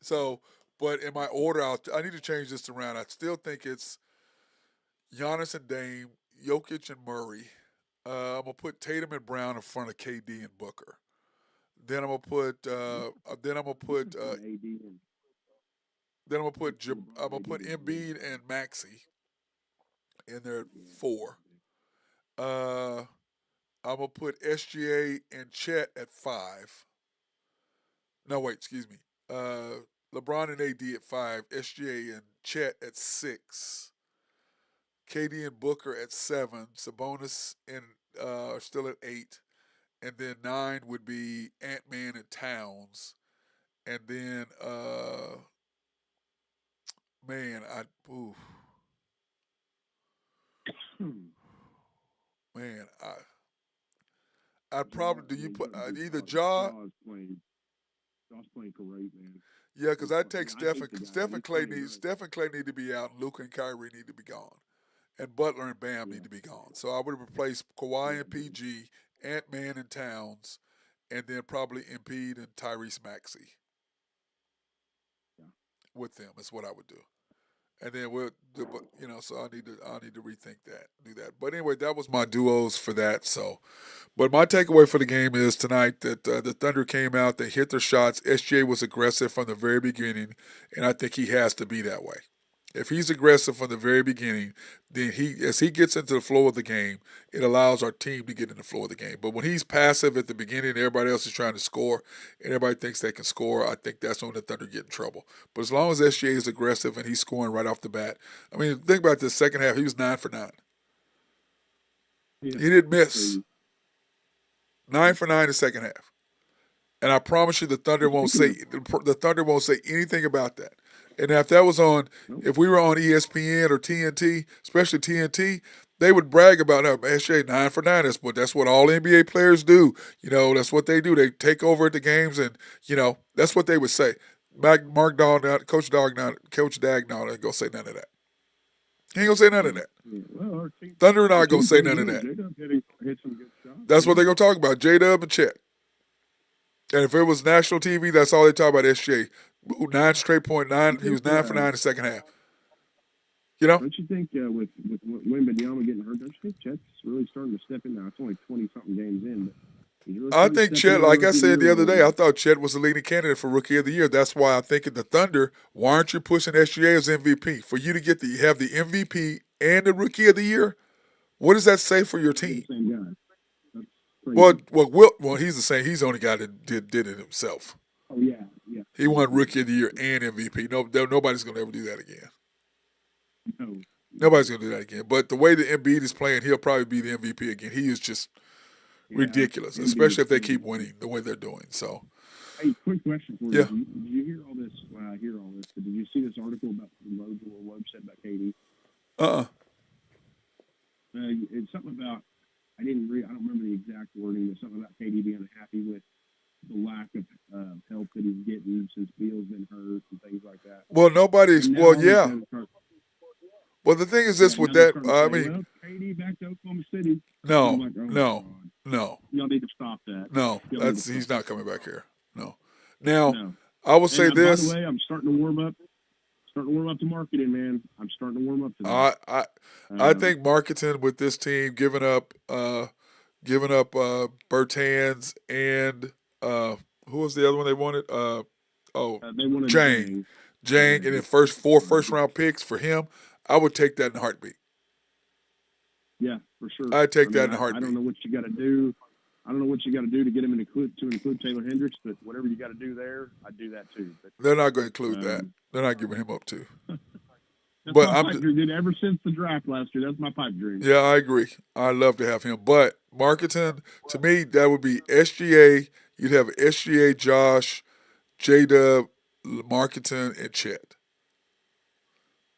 So, but in my order, I need to change this around. I still think it's Giannis and Dame, Jokic and Murray. I'm gonna put Tatum and Brown in front of KD and Booker. Then I'm gonna put Embiid and Maxey in there at 4. I'm gonna put SGA and Chet at 5. No, wait, excuse me. LeBron and AD at 5. SGA and Chet at 6. KD and Booker at 7. Sabonis and are still at 8. And then 9 would be Ant-Man and Towns. And then, I'd probably, do you put either Ja? Josh playing great, man. Yeah, because I'd take Steph and Clay need to be out, and Luka and Kyrie need to be gone. And Butler and Bam need to be gone. So I would replace Kawhi and PG, Ant-Man and Towns, and then probably Embiid and Tyrese Maxey. With them is what I would do. And then so I need to rethink that, do that. But anyway, that was my duos for that. So, but my takeaway for the game is tonight that the Thunder came out, they hit their shots. SGA was aggressive from the very beginning, and I think he has to be that way. If he's aggressive from the very beginning, then as he gets into the flow of the game, it allows our team to get in the flow of the game. But when he's passive at the beginning, everybody else is trying to score, and everybody thinks they can score, I think that's when the Thunder get in trouble. But as long as SGA is aggressive and he's scoring right off the bat, I mean, think about this second half. He was 9 for 9. Yeah. He didn't miss. 9 for 9 in the second half. And I promise you, the Thunder won't say anything about that. And if that was if we were on ESPN or TNT, especially TNT, they would brag about SGA 9 for 9. That's what all NBA players do. That's what they do. They take over at the games, and that's what they would say. Mark Dahl, Coach Dag, ain't gonna say none of that. He ain't gonna say none of that. Well, Thunder and I gonna say none of that. That's what they gonna talk about. J-Dub and Chet. And if it was national TV, that's all they talk about. SGA. Ooh, 9 straight point, 9. He was 9 for 9 in the second half. You know? Don't you think with Wembanyama getting hurt, don't you think Chet's really starting to step in now? It's only 20-something games in, but he's really I starting to think step Chet, into like I rookie said the year other role. day, I thought Chet was the leading candidate for Rookie of the Year. That's why I think in the Thunder, why aren't you pushing SGA as MVP? For you to have the MVP and the Rookie of the Year, what does that say for your They're team? the same guy. That's crazy. Well, he's the same. He's the only guy that did it himself. Oh yeah. He won Rookie of the Year and MVP. Nobody's going to ever do that again. No. Nobody's going to do that again. But the way the Embiid is playing, he'll probably be the MVP again. He is just ridiculous, especially if they keep winning the way they're doing. So, hey, quick question for you. Yeah. Did you hear all this? Well, I hear all this, but did you see this article about what Woj said about KD? It's something about I don't remember the exact wording, but something about KD being unhappy with the lack of help that he's getting since Beal's been hurt and things like that. Well, nobody's. And now Well, all of a yeah. sudden it's starting- Well, the thing is this yeah, with now they're that. starting to I say, mean, well, KD back to Oklahoma City. no, I'm like, oh, no, God. no, Y'all need to stop that. no. Y'all need to He's stop not coming back here. No. Now, No. I will say And, by this. the way, I'm starting to warm up. Starting to warm up to marketing, man. I'm starting to warm up to that. I think marketing with this team giving up Bertans and who was the other one they wanted? They wanted Jang, and then four first round picks for him. I would take that in a heartbeat. Yeah, for sure. I'd take that in a heartbeat. I don't know what you got to do. I don't know what you got to do to get him to include Taylor Hendricks, but whatever you got to do there, I'd do that too. But They're not going to include that. They're not giving him up too. That's But my pipe dream, dude. Ever since the draft last year, that's my pipe dream. Yeah, I agree. I'd love to have him. But marketing, to me, that would be SGA. You'd have SGA, Josh, J-Dub, marketing, and Chet.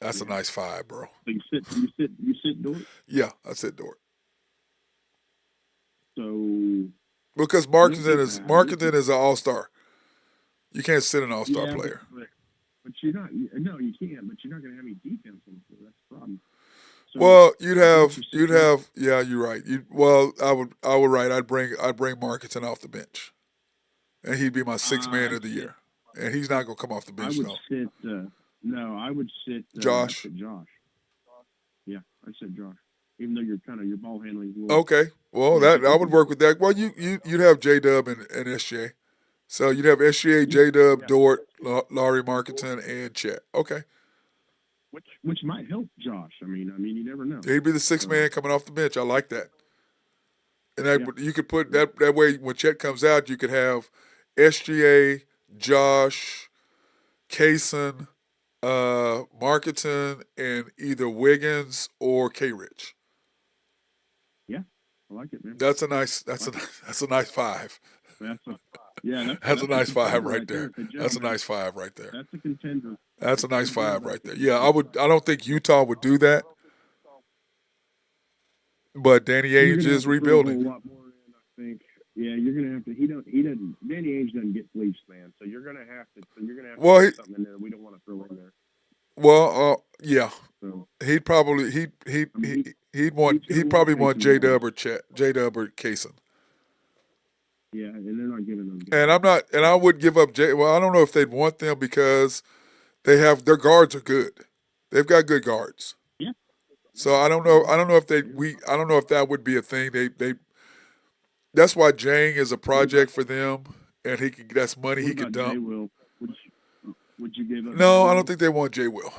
That's a nice five, bro. So you sit Dort. Yeah, I said Dort. So Because marketing is an all-star. You can't sit an all-star player. But you're not. No, you can't. But you're not going to have any defense on the floor. That's the problem. So, Well, you'd have. Yeah, you're right. I would write. I'd bring Marketing off the bench, and he'd be my sixth man of the year. And he's not gonna come off the bench though. I would sit Josh. Josh. Yeah, I said Josh. Even though your ball handling. Okay, well that I would work with that. Well, you'd have J-Dub and SGA, so you'd have SGA, J-Dub, Dort, Laurie Marketing, and Chet. Okay. Which might help Josh. I mean, you never know. He'd be the sixth man coming off the bench. I like that. And you could put that way when Chet comes out, you could have SGA, Josh, Kaysen, Marketing, and either Wiggins or K-Rich. Yeah, I like it, man. That's a nice five. That's a nice five right there. That's a nice five right there. That's a contender. That's a nice five right there. Yeah, I don't think Utah would do that, but Danny Ainge is rebuilding. A lot more in, I think. Yeah, you're gonna have to. He doesn't. Danny Ainge doesn't get fleeced, man. So you're gonna have to. Put something in there we don't want to throw in there. Well, yeah. So, He'd probably he'd probably want J-Dub or Kaysen. Yeah, and they're not giving them. And I would give up Well, I don't know if they'd want them because their guards are good. They've got good guards. Yeah. So I don't know if that would be a thing. That's why Jang is a project for them, and that's money he could dump. J-Will? Would you give up? No, I don't think they want J-Will.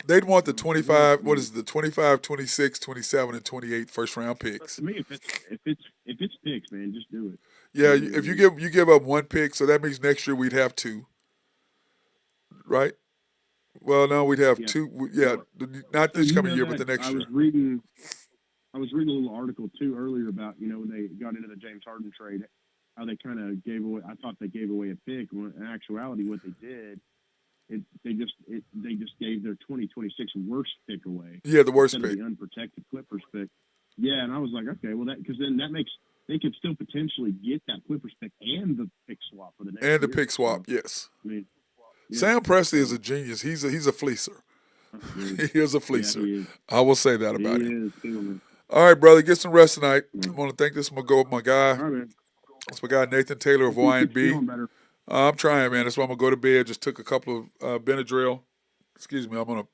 They'd want the 25, what is it, the 25, 26, 27, and 28 first-round picks. To me, if it's picks, man, just do it. Yeah, if you give up one pick, so that means next year we'd have two, right? Well, no, we'd have two. Yeah, not this coming year, but the next year. I was reading a little article too earlier about when they got into the James Harden trade, how they kind of gave away. I thought they gave away a pick. When in actuality, what they did. They just gave their 2026 worst pick away. Yeah, the worst pick. The unprotected Clippers pick. Yeah, and I was like, okay, well, because then that makes they could still potentially get that Clippers pick and the pick swap for the next year. And the pick swap, yes. I mean, Sam Presti is a genius. He's a fleecer. He is a fleecer. Yeah, he is. I will say that about him. He is too. All right, brother, get some rest tonight. I want to thank my guy. All right, man. It's my guy Nathan Taylor of Keep YNB. feeling better. I'm trying, man. That's why I'm going to go to bed. Just took a couple of Benadryl. Excuse me. I'm going to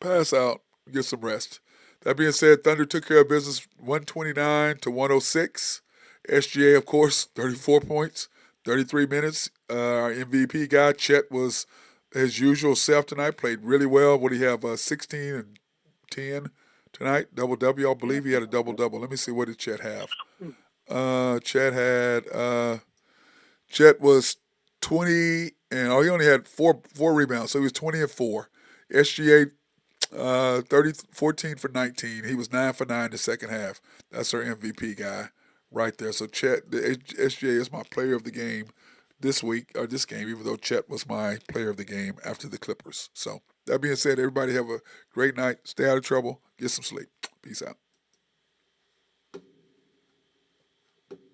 pass out, get some rest. That being said, Thunder took care of business 129 to 106. SGA, of course, 34 points, 33 minutes. Our MVP guy, Chet, was his usual self tonight, played really well. What do you have, 16 and 10 tonight? Double-double, I believe he had a double-double. Let me see, what did Chet have? Chet was 20, and he only had four rebounds, so he was 20 and 4. SGA 14 for 19. He was 9 for 9 in the second half. That's our MVP guy right there. So Chet, the SGA is my player of the game this week, or this game, even though Chet was my player of the game after the Clippers. So that being said, everybody have a great night. Stay out of trouble. Get some sleep. Peace out.